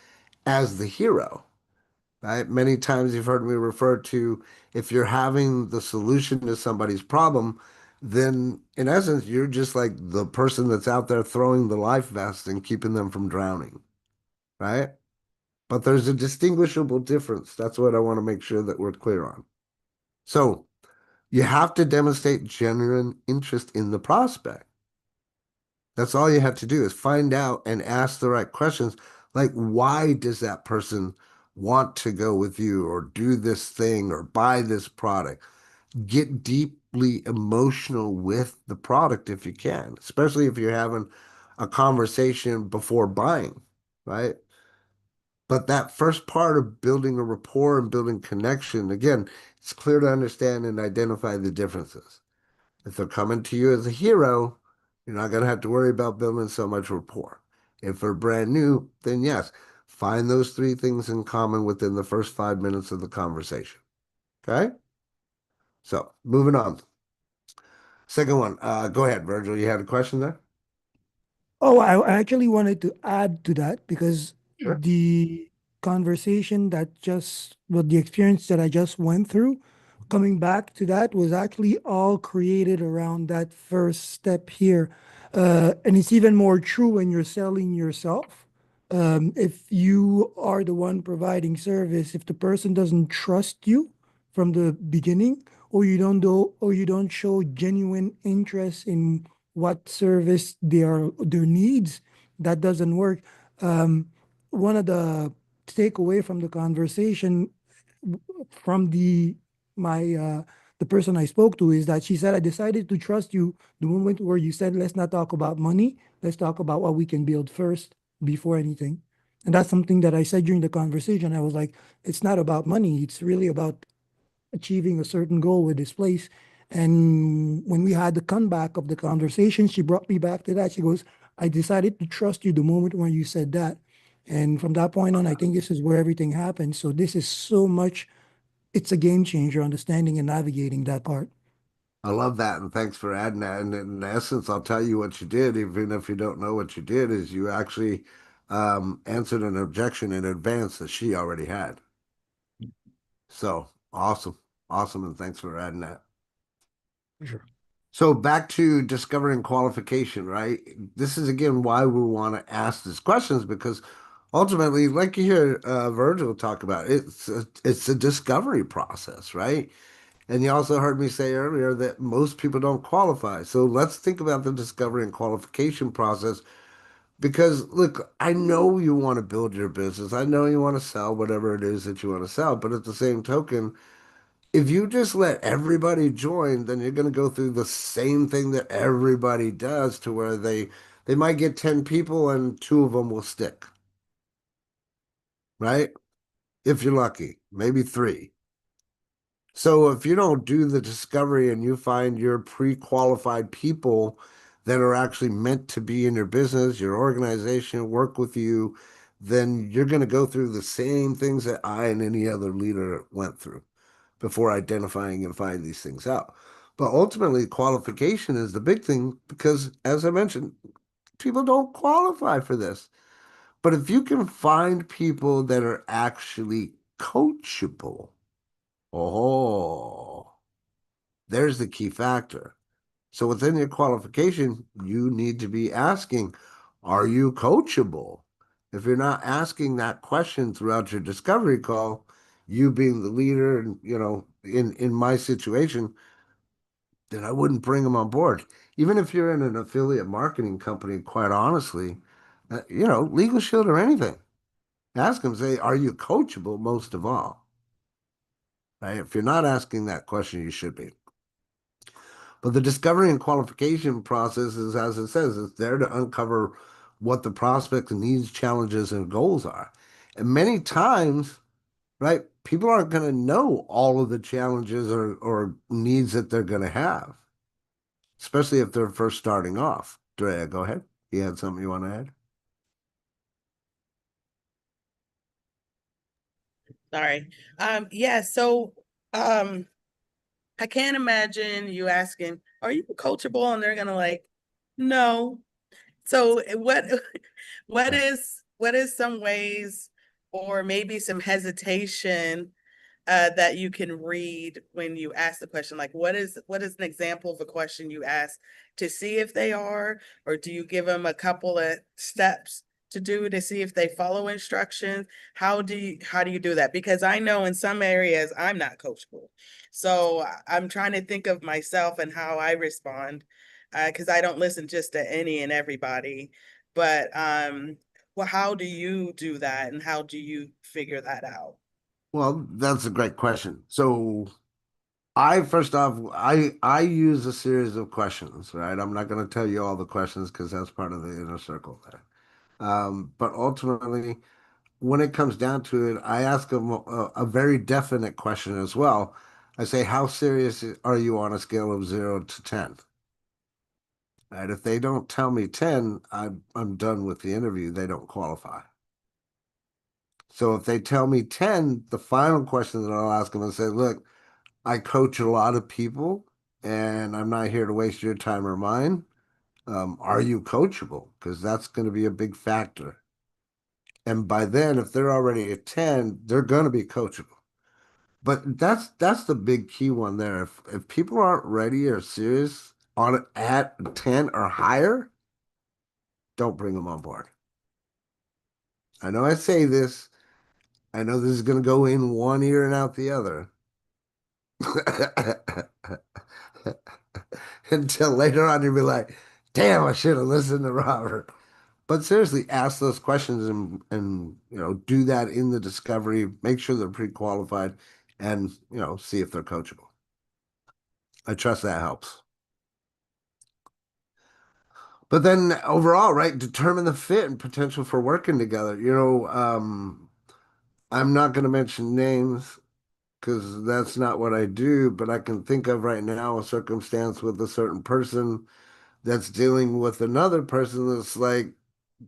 S1: as the hero, right? Many times you've heard me refer to if you're having the solution to somebody's problem, then in essence, you're just like the person that's out there throwing the life vest and keeping them from drowning, right? But there's a distinguishable difference. That's what I want to make sure that we're clear on. So you have to demonstrate genuine interest in the prospect. That's all you have to do is find out and ask the right questions. Like, why does that person want to go with you or do this thing or buy this product? Get deeply emotional with the product if you can, especially if you're having a conversation before buying, right? But that first part of building a rapport and building connection, again, it's clear to understand and identify the differences. If they're coming to you as a hero, you're not going to have to worry about building so much rapport. If they're brand new, then yes, find those three things in common within the first 5 minutes of the conversation. Okay? So, moving on. Second one. Go ahead, Virgil. You had a question there?
S3: Oh, I actually wanted to add to that because
S1: Sure.
S3: the conversation well, the experience that I just went through, coming back to that was actually all created around that first step here. And it's even more true when you're selling yourself. If you are the one providing service, if the person doesn't trust you from the beginning, or you don't show genuine interest in what service their needs, that doesn't work. One of the take away from the conversation from the person I spoke to is that she said, I decided to trust you the moment where you said, let's not talk about money. Let's talk about what we can build first before anything. And that's something that I said during the conversation. I was like, it's not about money. It's really about achieving a certain goal with this place. And when we had the comeback of the conversation, she brought me back to that. She goes, I decided to trust you the moment when you said that. And from that point on, I think this is where everything happens. So this is so much, it's a game changer, understanding and navigating that part.
S1: I love that, and thanks for adding that. And in essence, I'll tell you what you did, even if you don't know what you did, is you actually answered an objection in advance that she already had. So awesome, awesome, and thanks for adding that.
S3: Sure.
S1: So back to discovering qualification, right? This is again why we want to ask these questions because ultimately, like you hear Virgil talk about, it's a discovery process, right? And you also heard me say earlier that most people don't qualify. So let's think about the discovery and qualification process because look, I know you want to build your business. I know you want to sell whatever it is that you want to sell, but at the same token, if you just let everybody join, then you're going to go through the same thing that everybody does to where they might get 10 people and two of them will stick, right? If you're lucky, maybe three. So if you don't do the discovery and you find your pre-qualified people that are actually meant to be in your business, your organization, work with you, then you're going to go through the same things that I and any other leader went through before identifying and finding these things out. But ultimately, qualification is the big thing because, as I mentioned, people don't qualify for this. But if you can find people that are actually coachable, oh, there's the key factor. So within your qualification, you need to be asking, are you coachable? If you're not asking that question throughout your discovery call, you being the leader and in my situation, then I wouldn't bring them on board. Even if you're in an affiliate marketing company, quite honestly, Legal Shield or anything, ask them, say, are you coachable most of all? Right? If you're not asking that question, you should be. But the discovery and qualification process is, as it says, it's there to uncover what the prospect's needs, challenges, and goals are. And many times, right, people aren't going to know all of the challenges or needs that they're going to have, especially if they're first starting off. Drea, go ahead. You had something you want to add?
S8: Sorry. Yeah, so um I can't imagine you asking, are you coachable? And they're gonna like, no. So what is some ways or maybe some hesitation that you can read when you ask the question? Like what is an example of a question you ask to see if they are, or do you give them a couple of steps to do to see if they follow instructions? How do you do that? Because I know in some areas I'm not coachable. So I'm trying to think of myself and how I respond, because I don't listen just to any and everybody. But well, how do you do that and how do you figure that out?
S1: Well, that's a great question. So I first off, I use a series of questions, right? I'm not going to tell you all the questions because that's part of the inner circle there. But ultimately, when it comes down to it, I ask them a very definite question as well. I say, how serious are you on a scale of 0 to 10? Right? If they don't tell me 10, I'm done with the interview. They don't qualify. So if they tell me 10, the final question that I'll ask them is say, look, I coach a lot of people and I'm not here to waste your time or mine. Are you coachable? Because that's going to be a big factor. And by then, if they're already at 10, they're going to be coachable. But that's the big key one there. If people aren't ready or serious on it at 10 or higher, don't bring them on board. I know I say this. I know this is going to go in one ear and out the other. Until later on, you'll be like, damn, I should have listened to Robert. But seriously, ask those questions and do that in the discovery. Make sure they're pre-qualified, and see if they're coachable. I trust that helps. But then overall, right, determine the fit and potential for working together. I'm not going to mention names because that's not what I do, but I can think of right now a circumstance with a certain person that's dealing with another person that's like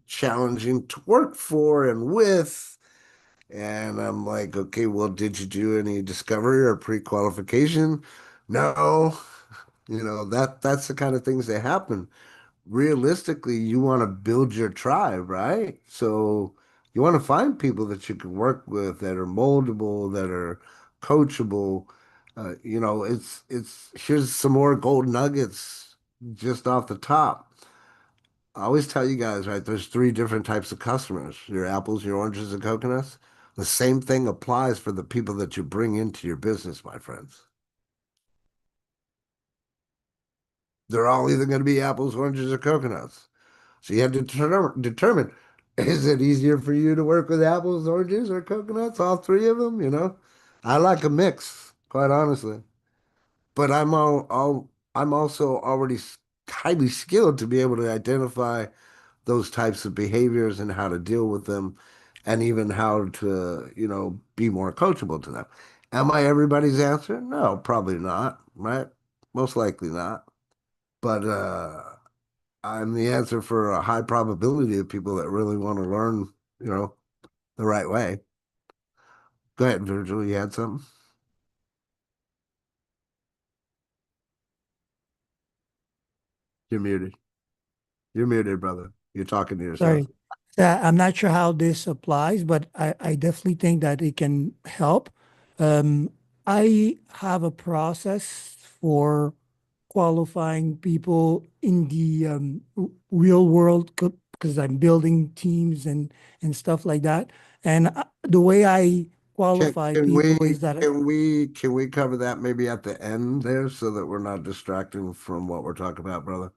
S1: challenging to work for and with. And I'm like, okay, well, did you do any discovery or pre-qualification? No. That's the kind of things that happen. Realistically, you want to build your tribe, right? So you want to find people that you can work with that are moldable, that are coachable. It's here's some more gold nuggets just off the top. I always tell you guys, right, there's three different types of customers, your apples, your oranges, and coconuts. The same thing applies for the people that you bring into your business, my friends. They're all either going to be apples, oranges, or coconuts. So you have to determine, is it easier for you to work with apples, oranges, or coconuts? All three of them, I like a mix, quite honestly. But I'm also already highly skilled to be able to identify those types of behaviors and how to deal with them, and even how to, be more coachable to them. Am I everybody's answer? No, probably not, right? Most likely not. But I'm the answer for a high probability of people that really want to learn, you know, the right way. Go ahead, Virgil. You had something? You're muted. You're muted, brother. You're talking to yourself.
S3: Sorry. I'm not sure how this applies, but I definitely think that it can help. Um, I have a process for qualifying people in the real world because I'm building teams and stuff like that. And the way I
S1: Can
S3: qualify
S1: can we
S3: people is that
S1: can we cover that maybe at the end there so that we're not distracting from what we're talking about, brother?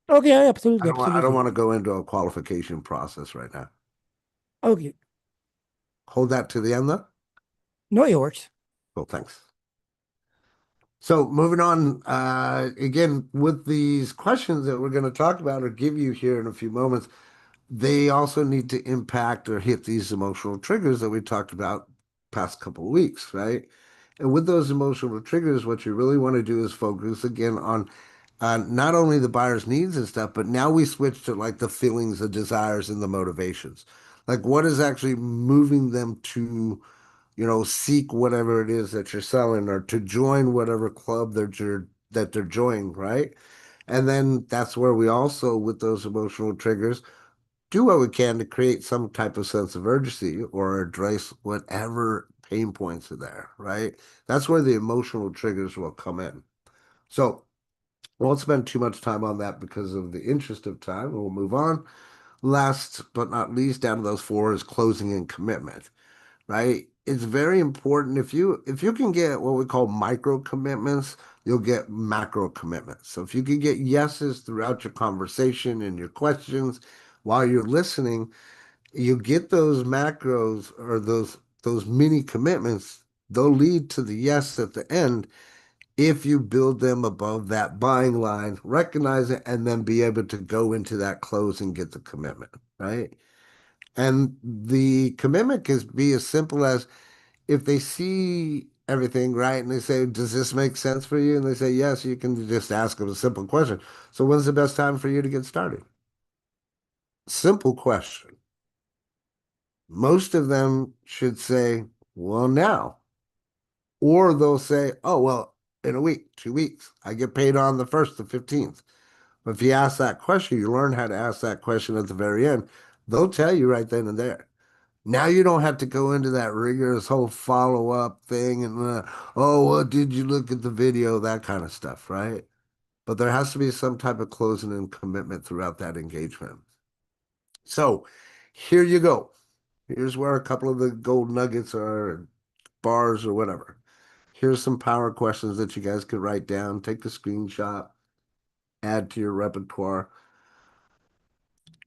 S3: okay, yeah,
S1: I
S3: absolutely,
S1: don't
S3: absolutely.
S1: want to go into a qualification process right now.
S3: Okay,
S1: Hold that to the end though.
S3: no, it works.
S1: Cool, thanks. So moving on, again, with these questions that we're going to talk about or give you here in a few moments, they also need to impact or hit these emotional triggers that we talked about past couple of weeks, right? And with those emotional triggers, what you really want to do is focus again on not only the buyer's needs and stuff, but now we switch to like the feelings, the desires, and the motivations. Like what is actually moving them to, seek whatever it is that you're selling or to join whatever club that they're joining, right? And then that's where we also, with those emotional triggers, do what we can to create some type of sense of urgency or address whatever pain points are there, right? That's where the emotional triggers will come in. So I won't spend too much time on that because of the interest of time. We'll move on. Last but not least, down to those four is closing and commitment, right? It's very important if you can get what we call micro commitments, you'll get macro commitments. So if you can get yeses throughout your conversation and your questions while you're listening, you get those macros or those mini commitments, they'll lead to the yes at the end if you build them above that buying line, recognize it, and then be able to go into that close and get the commitment, right? And the commitment can be as simple as if they see everything right and they say, does this make sense for you? And they say, yes, you can just ask them a simple question. So when's the best time for you to get started? Simple question. Most of them should say, well, now. Or they'll say, oh, well, in a week, 2 weeks, I get paid on the 1st, the 15th. But if you ask that question, you learn how to ask that question at the very end. They'll tell you right then and there. Now you don't have to go into that rigorous whole follow-up thing and, oh, well, did you look at the video? That kind of stuff, right? But there has to be some type of closing and commitment throughout that engagement. So here you go. Here's where a couple of the gold nuggets are, bars or whatever. Here's some power questions that you guys could write down, take a screenshot, add to your repertoire.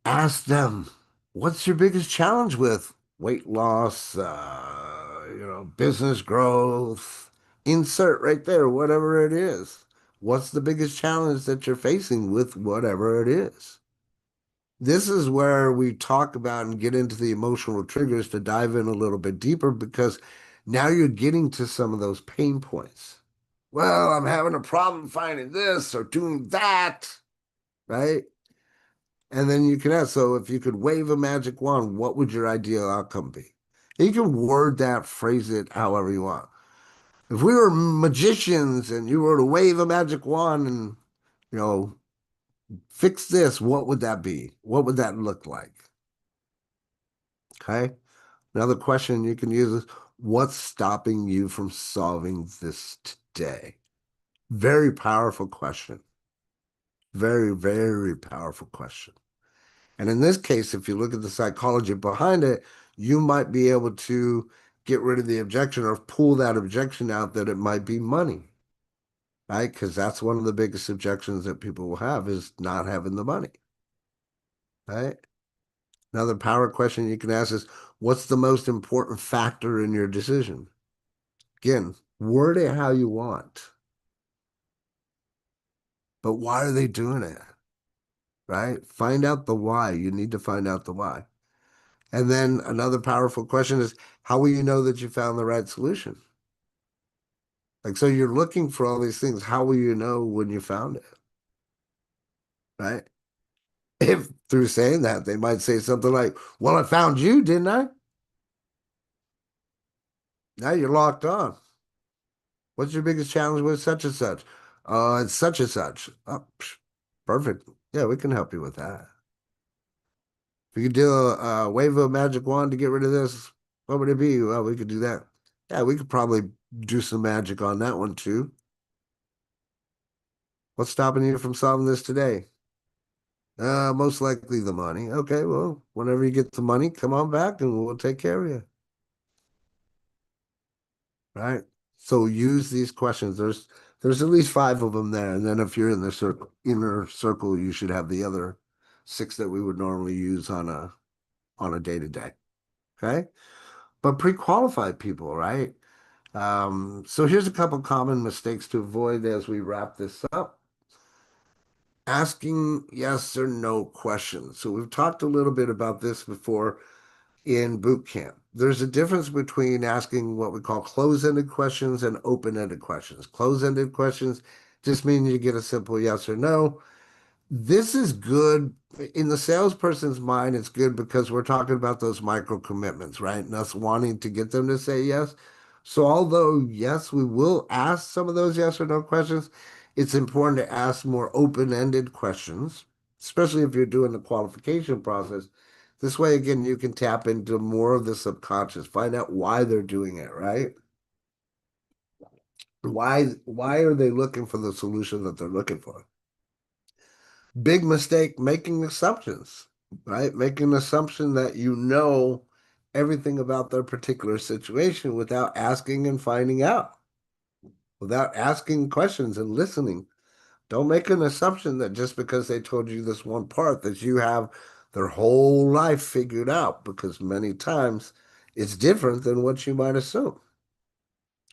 S1: Ask them, what's your biggest challenge with weight loss, business growth? Insert right there, whatever it is. What's the biggest challenge that you're facing with whatever it is? This is where we talk about and get into the emotional triggers to dive in a little bit deeper because now you're getting to some of those pain points. Well, I'm having a problem finding this or doing that, right? And then you can ask, so if you could wave a magic wand, what would your ideal outcome be? And you can word that, phrase it however you want. If we were magicians and you were to wave a magic wand and, you know, fix this, what would that be? What would that look like? Okay. Another question you can use is, what's stopping you from solving this today? Very powerful question. Very, very powerful question. And in this case, if you look at the psychology behind it, you might be able to get rid of the objection or pull that objection out that it might be money, right? Because that's one of the biggest objections that people will have is not having the money, right? Another power question you can ask is, what's the most important factor in your decision? Again, word it how you want. But why are they doing it? Right? Find out the why. You need to find out the why. And then another powerful question is, how will you know that you found the right solution? Like, so you're looking for all these things. How will you know when you found it? Right? If through saying that, they might say something like, well, I found you, didn't I? Now you're locked on. What's your biggest challenge with such and such? It's such and such. Oh, perfect. Yeah, we can help you with that. If you could do a wave of a magic wand to get rid of this, what would it be? Well, we could do that. Yeah, we could probably do some magic on that one too. What's stopping you from solving this today? Most likely the money. Okay, well, whenever you get the money, come on back and we'll take care of you. Right? So use these questions. There's at least 5 of them there. And then if you're in the inner circle, you should have the other 6 that we would normally use on a day-to-day. Okay? But pre-qualified people, right? So here's a couple common mistakes to avoid as we wrap this up. Asking yes or no questions. So we've talked a little bit about this before in boot camp. There's a difference between asking what we call close-ended questions and open-ended questions. Close-ended questions just mean you get a simple yes or no. This is good in the salesperson's mind. It's good because we're talking about those micro commitments, right? And us wanting to get them to say yes. So, although, yes, we will ask some of those yes or no questions, it's important to ask more open-ended questions, especially if you're doing the qualification process. This way, again, you can tap into more of the subconscious, find out why they're doing it, right? Why are they looking for the solution that they're looking for? Big mistake making assumptions, right? Making an assumption that you know everything about their particular situation without asking and finding out, without asking questions and listening. Don't make an assumption that just because they told you this one part that you have their whole life figured out, because many times it's different than what you might assume,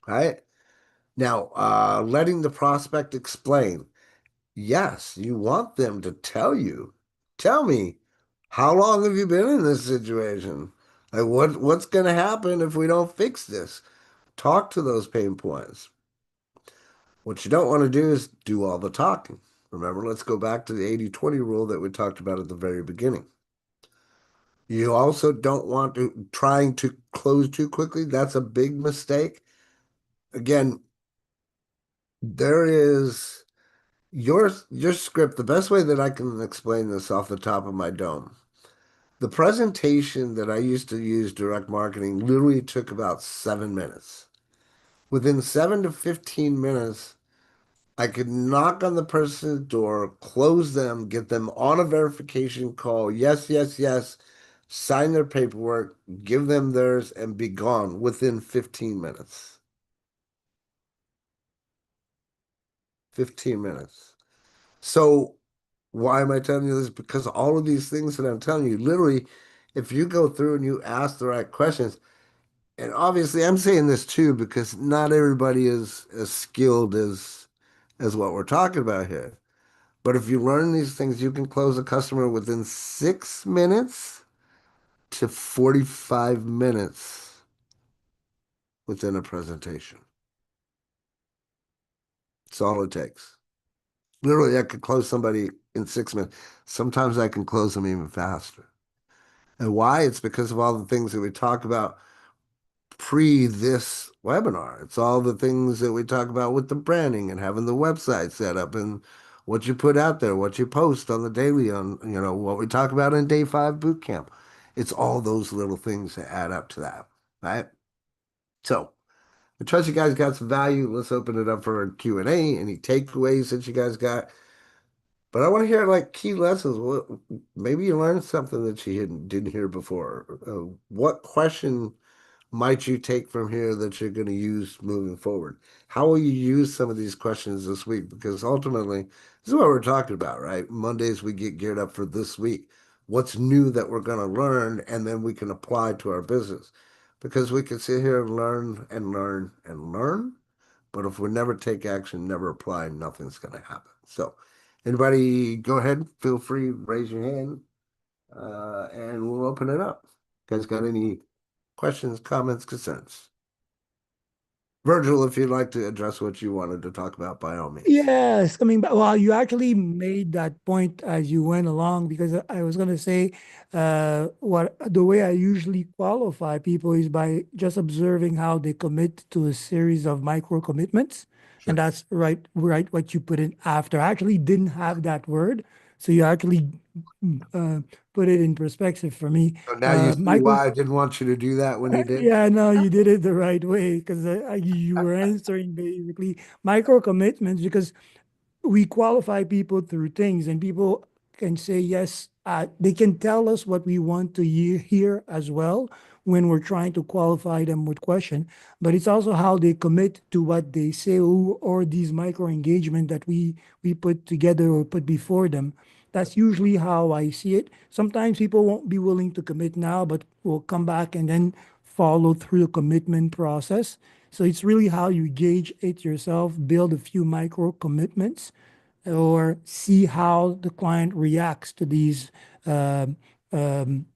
S1: right? Now, letting the prospect explain. Yes, you want them to tell you. Tell me, how long have you been in this situation? Like what's going to happen if we don't fix this? Talk to those pain points. What you don't want to do is do all the talking. Remember, let's go back to the 80-20 rule that we talked about at the very beginning. You also don't want to trying to close too quickly. That's a big mistake. Again, there is your script. The best way that I can explain this off the top of my dome. The presentation that I used to use direct marketing literally took about 7 minutes. Within 7 to 15 minutes, I could knock on the person's door, close them, get them on a verification call. Yes, yes, yes. Sign their paperwork, give them theirs, and be gone within 15 minutes. 15 minutes. So Why am I telling you this? Because all of these things that I'm telling you, literally, if you go through and you ask the right questions, and obviously I'm saying this too because not everybody is as skilled as what we're talking about here. But if you learn these things, you can close a customer within 6 minutes to 45 minutes within a presentation. It's all it takes. Literally, I could close somebody in 6 minutes. Sometimes I can close them even faster. And why? It's because of all the things that we talk about pre this webinar. It's all the things that we talk about with the branding and having the website set up and what you put out there, what you post on the daily, on what we talk about in day 5 boot camp. It's all those little things that add up to that, right? So I trust you guys got some value. Let's open it up for a Q&A. Any takeaways that you guys got? But I want to hear like key lessons. Maybe you learned something that you didn't hear before. What question might you take from here that you're going to use moving forward? How will you use some of these questions this week? Because ultimately, this is what we're talking about, right? Mondays, we get geared up for this week. What's new that we're going to learn, and then we can apply to our business. Because we can sit here and learn and learn and learn, but if we never take action, never apply, nothing's going to happen. So, anybody, go ahead, feel free, raise your hand, and we'll open it up. You guys got any questions, comments, concerns? Virgil, if you'd like to address what you wanted to talk about, by all means.
S3: Yes, coming back. Well, you actually made that point as you went along because I was going to say what the way I usually qualify people is by just observing how they commit to a series of micro commitments. And
S1: Sure.
S3: that's right what you put in after. I actually didn't have that word. So you actually uh, put it in perspective for me.
S1: So now you see
S3: Micro
S1: why I didn't want you to do that when you did.
S3: Yeah, no, you did it the right way because you were answering basically micro commitments because we qualify people through things and people can say yes. They can tell us what we want to hear as well when we're trying to qualify them with question, but it's also how they commit to what they say or these micro engagement that we put together or put before them. That's usually how I see it. Sometimes people won't be willing to commit now, but will come back and then follow through the commitment process. So it's really how you gauge it yourself, build a few micro commitments, or see how the client reacts to these um, um,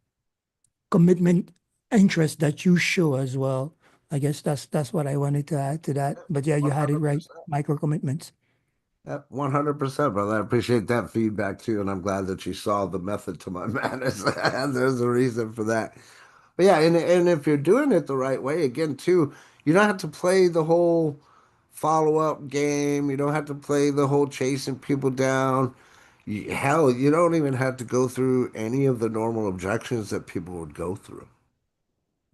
S3: commitment interests that you show as well. I guess that's what I wanted to add to that. But yeah, you had it right.
S1: 100%.
S3: Micro commitments.
S1: Yep, 100%, brother. I appreciate that feedback too, and I'm glad that you saw the method to my madness. There's a reason for that. But yeah, and if you're doing it the right way, again, too, you don't have to play the whole follow-up game. You don't have to play the whole chasing people down. Hell, you don't even have to go through any of the normal objections that people would go through,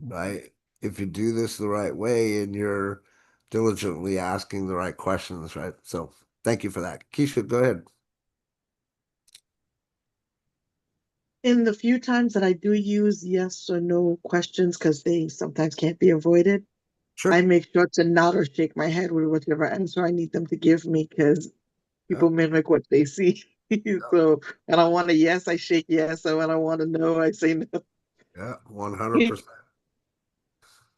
S1: right? If you do this the right way and you're diligently asking the right questions, right? So thank you for that. Keisha, go ahead.
S2: In the few times that I do use yes or no questions, because they sometimes can't be avoided, I
S1: Sure.
S2: make sure to nod or shake my head with whichever answer I need them to give me, because
S1: Yeah,
S2: people mimic what they see. So when I want a yes, I shake yes. And when I want a no, I say no.
S1: yeah, 100%.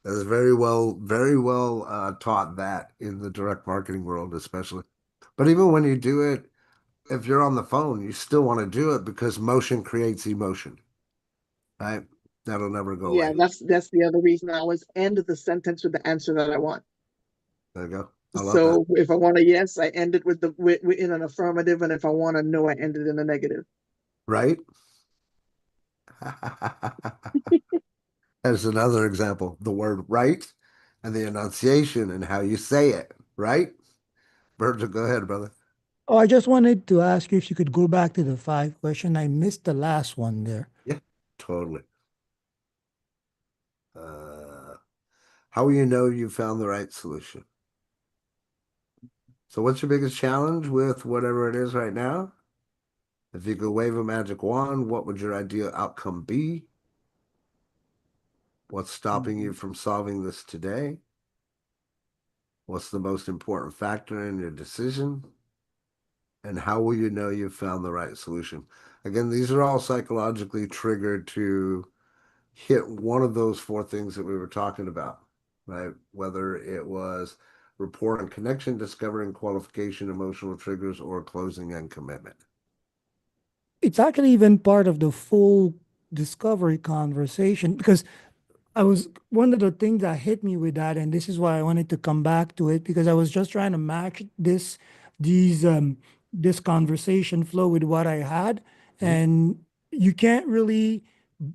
S1: That is very well taught that in the direct marketing world, especially. But even when you do it, if you're on the phone, you still want to do it because motion creates emotion, right? That'll never go
S2: Yeah,
S1: away.
S2: that's the other reason I always end the sentence with the answer that I want.
S1: There you go. I love that.
S2: So if I want a yes, I end it with in an affirmative, and if I want a no, I end it in a negative.
S1: Right? As another example, the word right and the enunciation and how you say it, right? Virgil, go ahead, brother.
S3: Oh, I just wanted to ask you if you could go back to the 5 question. I missed the last one there.
S1: Yeah, totally. Uh, how will you know you found the right solution? So, what's your biggest challenge with whatever it is right now? If you could wave a magic wand, what would your ideal outcome be? What's stopping you from solving this today? What's the most important factor in your decision? And how will you know you've found the right solution? Again, these are all psychologically triggered to hit one of those four things that we were talking about, right? Whether it was rapport and connection, discovering qualification, emotional triggers, or closing and commitment.
S3: It's actually even part of the full discovery conversation because I was one of the things that hit me with that, and this is why I wanted to come back to it because I was just trying to match these this conversation flow with what I had,
S1: Mhm.
S3: and you can't really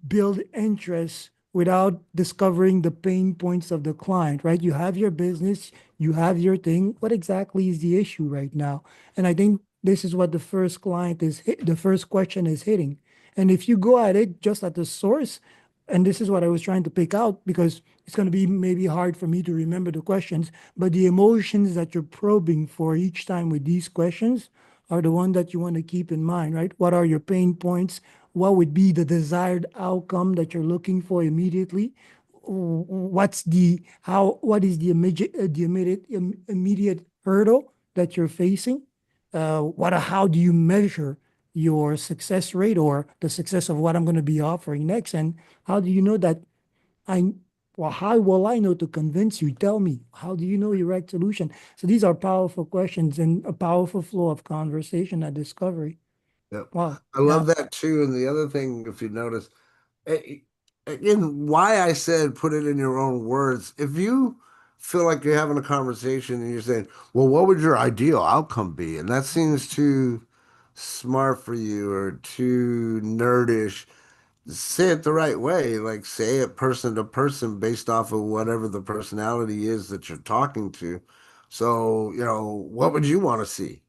S3: build interest without discovering the pain points of the client, right? You have your business, you have your thing. What exactly is the issue right now? And I think this is what the first the first question is hitting. And if you go at it just at the source, and this is what I was trying to pick out because it's going to be maybe hard for me to remember the questions, but the emotions that you're probing for each time with these questions are the one that you want to keep in mind, right? What are your pain points? What would be the desired outcome that you're looking for immediately? What is the immediate hurdle that you're facing? How do you measure your success rate or the success of what I'm going to be offering next? And how do you know that I, well, how will I know to convince you? Tell me, how do you know your right solution? So these are powerful questions and a powerful flow of conversation and discovery.
S1: Yep.
S3: Wow.
S1: I
S3: Yeah.
S1: love that too. And the other thing, if you notice, a- again, why I said put it in your own words. If you feel like you're having a conversation and you're saying, well, what would your ideal outcome be? And that seems too smart for you or too nerdish. Say it the right way. Like say it person to person based off of whatever the personality is that you're talking to. So, what would you want to see?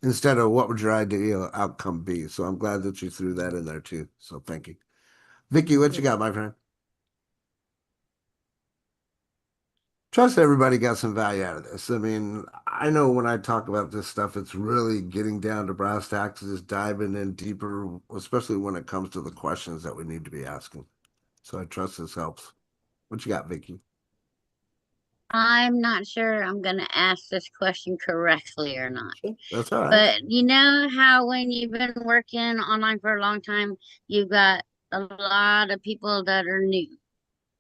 S1: Instead of what would your ideal outcome be? So I'm glad that you threw that in there too. So thank you. Vicky, what you got, my friend? Trust everybody got some value out of this. I mean, I know when I talk about this stuff, it's really getting down to brass tacks, just diving in deeper, especially when it comes to the questions that we need to be asking. So I trust this helps. What you got, Vicky?
S4: I'm not sure I'm going to ask this question correctly or not.
S1: Sure. That's all right.
S4: But you know how when you've been working online for a long time, you've got a lot of people that are new,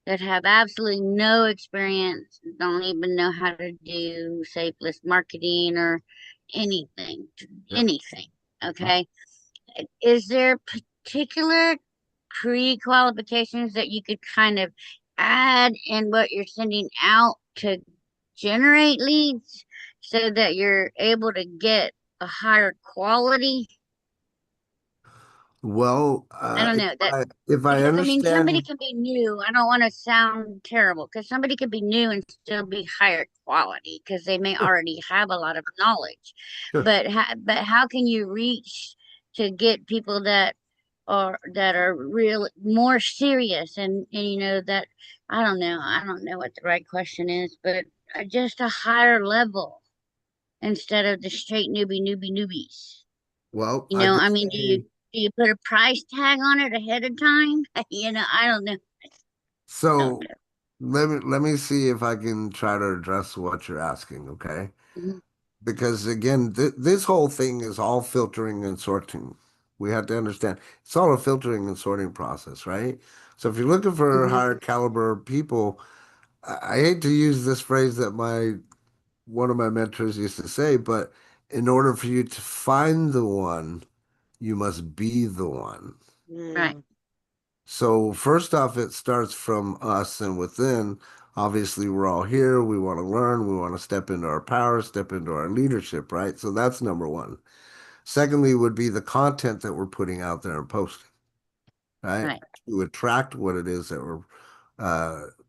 S4: that have absolutely no experience, don't even know how to do, say, list marketing or anything,
S1: Yep.
S4: anything. Okay. Is there particular pre-qualifications that you could kind of add in what you're sending out to generate leads so that you're able to get a higher quality?
S1: Well,
S4: I don't know that
S1: if I
S4: because I mean somebody
S1: understand,
S4: can be new. I don't want to sound terrible because somebody could be new and still be higher quality because they may
S1: sure,
S4: already have a lot of knowledge.
S1: sure.
S4: But how can you reach to get people that are real more serious and you know that I don't know what the right question is, but just a higher level instead of the straight newbies.
S1: Well,
S4: You
S1: I
S4: know,
S1: could
S4: I mean,
S1: say
S4: do you put a price tag on it ahead of time? You know, I don't know. Don't
S1: so. Let me see if I can try to address what you're asking. Okay.
S4: know.
S1: Because again, this whole thing is all filtering and sorting. We have to understand it's all a filtering and sorting process, right? So if you're looking for
S4: Hmm.
S1: higher caliber people, I hate to use this phrase that my one of my mentors used to say, but in order for you to find the one, you must be the one.
S4: Right,
S5: Mm,
S1: So first off, it starts from us and within. Obviously, we're all here. We want to learn. We want to step into our power, step into our leadership, right? So that's number one. Secondly, would be the content that we're putting out there and posting, right?
S4: right,
S1: To attract what it is that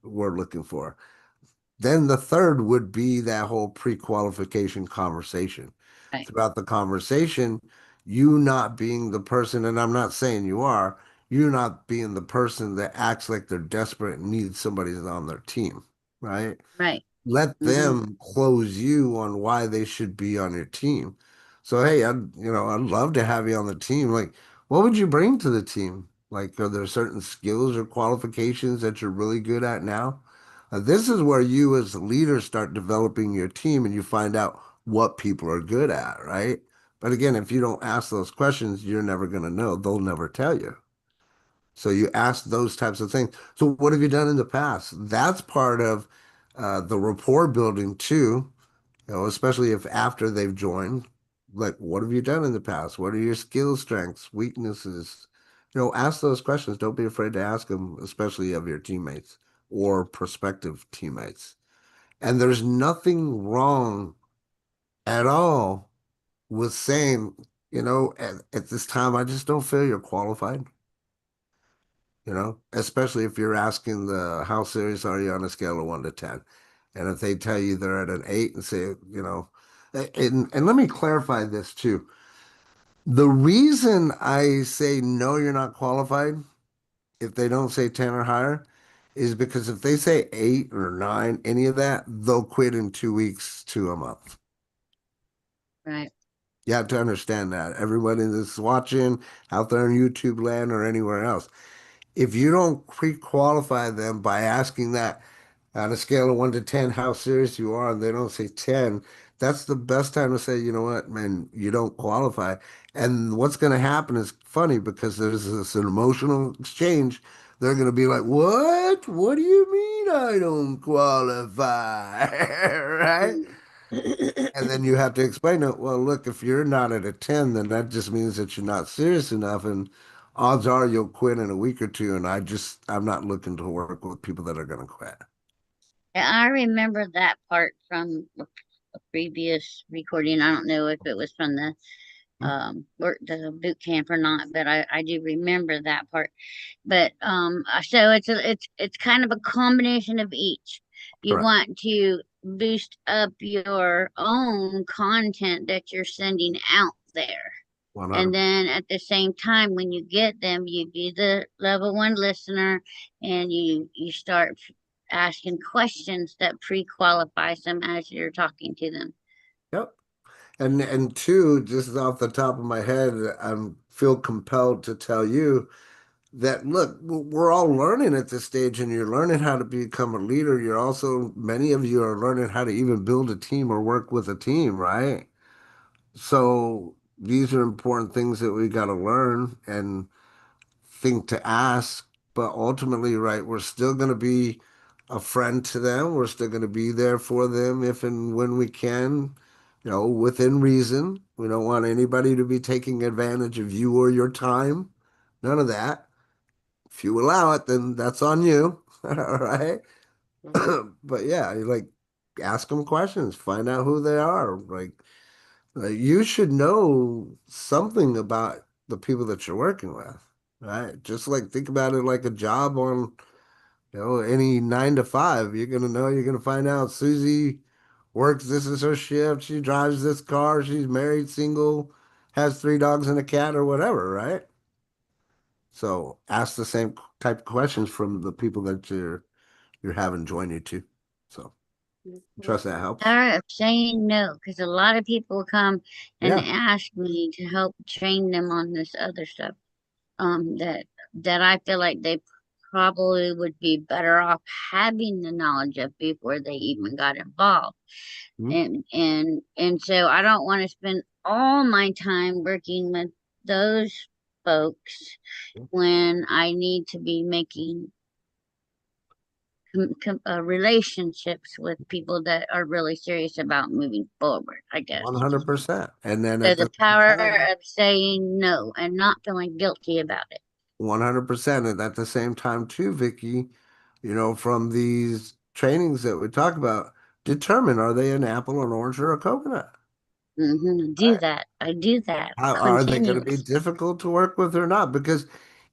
S1: we're looking for. Then the third would be that whole pre-qualification conversation.
S4: right,
S1: Throughout the conversation, you not being the person, and I'm not saying you are, you're not being the person that acts like they're desperate and needs somebody on their team, right?
S4: right.
S1: Let
S4: Hmm.
S1: them close you on why they should be on your team. So hey, I'd love to have you on the team. Like, what would you bring to the team? Like, are there certain skills or qualifications that you're really good at now? This is where you as a leader start developing your team and you find out what people are good at, right? But again, if you don't ask those questions, you're never going to know. They'll never tell you. So you ask those types of things. So what have you done in the past? That's part of the rapport building too. You know, especially if after they've joined, like what have you done in the past? What are your skills, strengths, weaknesses? You know, ask those questions. Don't be afraid to ask them, especially of your teammates or prospective teammates. And there's nothing wrong at all with saying, you know, at this time, I just don't feel you're qualified. You know, especially if you're asking the how serious are you on a scale of 1 to 10. And if they tell you they're at an 8 and say, you know, and let me clarify this too. The reason I say no, you're not qualified, if they don't say 10 or higher, is because if they say 8 or 9, any of that, they'll quit in 2 weeks to a month.
S4: Right.
S1: You have to understand that. Everybody that's watching out there in YouTube land or anywhere else, if you don't pre-qualify them by asking that on a scale of 1 to 10, how serious you are, and they don't say 10, that's the best time to say, you know what, man, you don't qualify. And what's going to happen is funny because there's this an emotional exchange. They're going to be like, what? What do you mean I don't qualify? Right? And then you have to explain it. Well, look, if you're not at a 10, then that just means that you're not serious enough. And odds are you'll quit in a week or two. And I'm not looking to work with people that are going to quit.
S4: Yeah, I remember that part from a previous recording. I don't know if it was from the the boot camp or not, but I do remember that part. But so it's kind of a combination of each. You
S1: Correct.
S4: want to boost up your own content that you're sending out there. And
S1: 100.
S4: then at the same time, when you get them, you be the level one listener, and you start asking questions that pre-qualifies them as you're talking to them.
S1: Yep. And two, just off the top of my head, I feel compelled to tell you that look, we're all learning at this stage, and you're learning how to become a leader. You're also, many of you are learning how to even build a team or work with a team, right? So these are important things that we got to learn and think to ask. But ultimately, right, we're still going to be a friend to them. We're still going to be there for them if and when we can, you know, within reason. We don't want anybody to be taking advantage of you or your time. None of that. If you allow it, then that's on you. All right.
S6: Mhm.
S1: But yeah, you like ask them questions, find out who they are. Like you should know something about the people that you're working with, right? Just like think about it like a job on, you know, any 9 to 5. You're gonna know, you're gonna find out Susie works, this is her shift, she drives this car, she's married, single, has 3 dogs and a cat or whatever, right? So ask the same type of questions from the people that you're having join you too. So
S6: Mhm.
S1: trust that helps.
S4: Power of saying no, because a lot of people come and
S1: Yeah.
S4: ask me to help train them on this other stuff. That I feel like they probably would be better off having the knowledge of before they even got involved.
S1: Mhm.
S4: And so I don't want to spend all my time working with those folks when I need to be making relationships with people that are really serious about moving forward, I guess.
S1: 100%. And then
S4: So
S1: at
S4: the
S1: the same
S4: power
S1: time,
S4: of saying no and not feeling guilty about it.
S1: 100%. And at the same time, too, Vicky, you know, from these trainings that we talk about, determine are they an apple, an orange, or a coconut?
S4: Do that. I do that
S1: How are they going to be
S4: continuously.
S1: difficult to work with or not? Because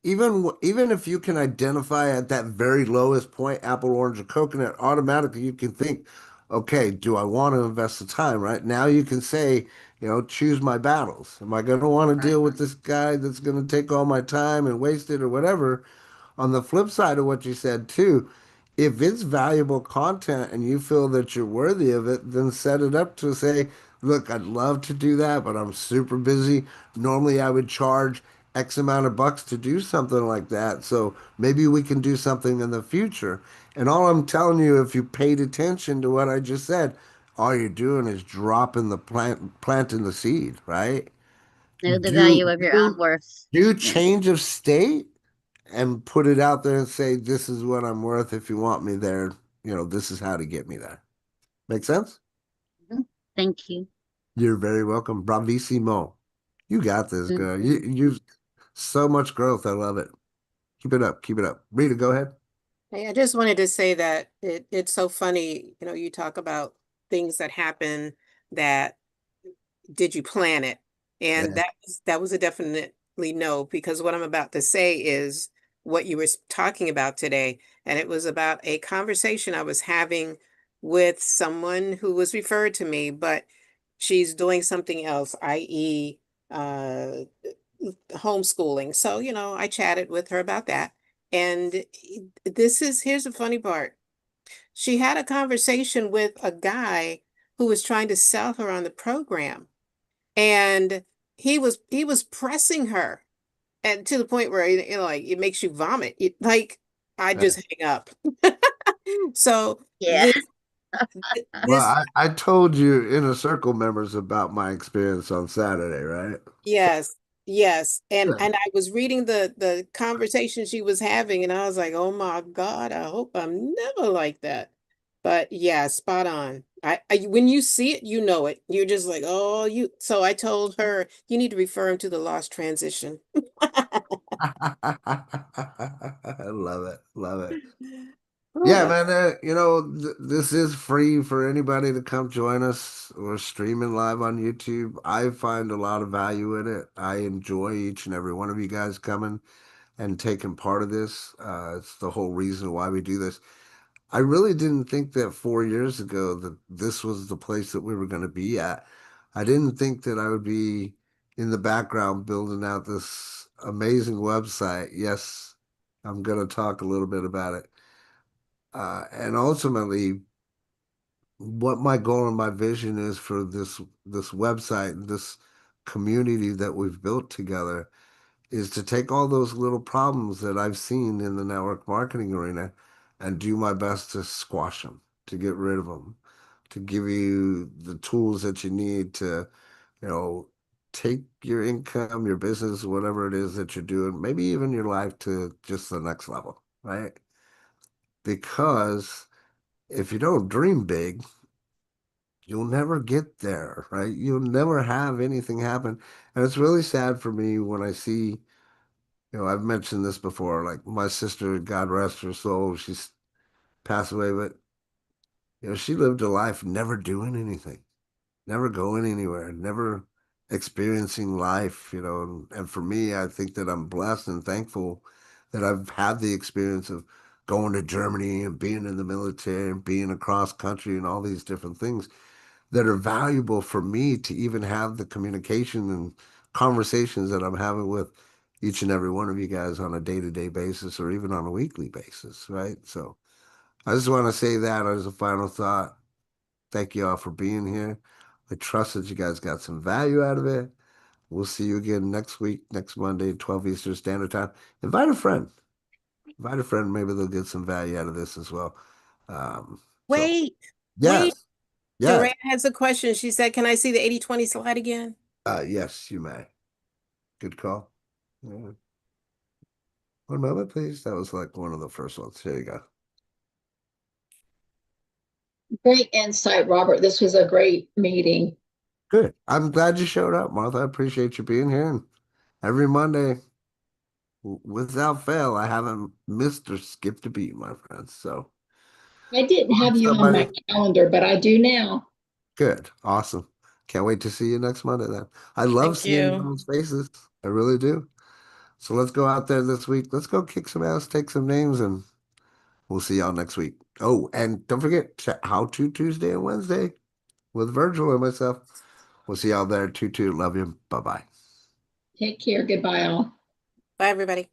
S1: even if you can identify at that very lowest point, apple, orange, or coconut, automatically you can think, okay, do I want to invest the time? Right now, you can say, you know, choose my battles. Am I going to want to
S4: Right.
S1: deal with this guy that's going to take all my time and waste it or whatever? On the flip side of what you said too, if it's valuable content and you feel that you're worthy of it, then set it up to say, look, I'd love to do that, but I'm super busy. Normally I would charge X amount of bucks to do something like that. So maybe we can do something in the future. And all I'm telling you, if you paid attention to what I just said, all you're doing is dropping the planting the seed, right?
S4: Know the
S1: Do
S4: value of your own
S1: do
S4: worth.
S1: do
S4: Yeah.
S1: change of state and put it out there and say, this is what I'm worth. If you want me there, this is how to get me there. Make sense?
S4: Mhm. Thank you.
S1: You're very welcome. Bravissimo. You got this, girl.
S4: Mhm.
S1: You've so much growth. I love it. Keep it up. Keep it up. Rita, go ahead.
S6: Hey, I just wanted to say that it's so funny, you talk about things that happen that did you plan it? And
S1: Yeah.
S6: that was a definitely no, because what I'm about to say is what you were talking about today. And it was about a conversation I was having with someone who was referred to me, but she's doing something else, i.e., homeschooling. So, I chatted with her about that. And here's the funny part. She had a conversation with a guy who was trying to sell her on the program. And he was pressing her, and to the point where like it makes you vomit. Like I
S1: Yeah.
S6: just hang up. So
S4: Yeah.
S1: Well,
S6: this
S1: I told you inner circle members about my experience on Saturday, right?
S6: yes, yes. And
S1: Yeah.
S6: and I was reading the conversation she was having, and I was like, oh my God, I hope I'm never like that. But yeah, spot on. When you see it, you know it. You're just like, oh, you. So I told her you need to refer him to the lost transition.
S1: I love it. Love it.
S6: Oh,
S1: Yeah,
S6: that's
S1: man. This is free for anybody to come join us. We're streaming live on YouTube. I find a lot of value in it. I enjoy each and every one of you guys coming and taking part of this. It's the whole reason why we do this. I really didn't think that 4 years ago that this was the place that we were going to be at. I didn't think that I would be in the background building out this amazing website. Yes, I'm going to talk a little bit about it. And ultimately, what my goal and my vision is for this website, this community that we've built together, is to take all those little problems that I've seen in the network marketing arena and do my best to squash them, to get rid of them, to give you the tools that you need to, you know, take your income, your business, whatever it is that you're doing, maybe even your life to just the next level, right? Because if you don't dream big, you'll never get there, right? You'll never have anything happen. And it's really sad for me when I see, I've mentioned this before, like my sister, God rest her soul, she's passed away, but she lived a life never doing anything, never going anywhere, never experiencing life, and for me, I think that I'm blessed and thankful that I've had the experience of going to Germany and being in the military and being across country and all these different things that are valuable for me to even have the communication and conversations that I'm having with each and every one of you guys on a day-to-day basis or even on a weekly basis, right? So I just want to say that as a final thought. Thank you all for being here. I trust that you guys got some value out of it. We'll see you again next week, next Monday, 12 Eastern Standard Time. Invite a friend. Invite a friend. Maybe they'll get some value out of this as well. So,
S6: wait, wait.
S1: yes, yes,
S6: Joanne has a question. She said, can I see the 80/20 slide again?
S1: yes, you may. Good call. Yeah. One moment, please. That was like one of the first ones. Here you go.
S9: Great insight, Robert. This was a great meeting.
S1: Good. I'm glad you showed up, Martha. I appreciate you being here. And every Monday, without fail, I haven't missed or skipped a beat, my friends. So,
S9: I didn't have you on my
S1: somebody,
S9: calendar, but I do now.
S1: good. Awesome. Can't wait to see you next Monday then. I love
S8: Thank
S1: seeing
S8: you.
S1: those faces. I really do. So let's go out there this week. Let's go kick some ass, take some names, and we'll see y'all next week. Oh, and don't forget How to Tuesday and Wednesday with Virgil and myself. We'll see y'all there. Tutu, love you. Bye bye.
S9: Take care. Goodbye, all.
S6: Bye, everybody.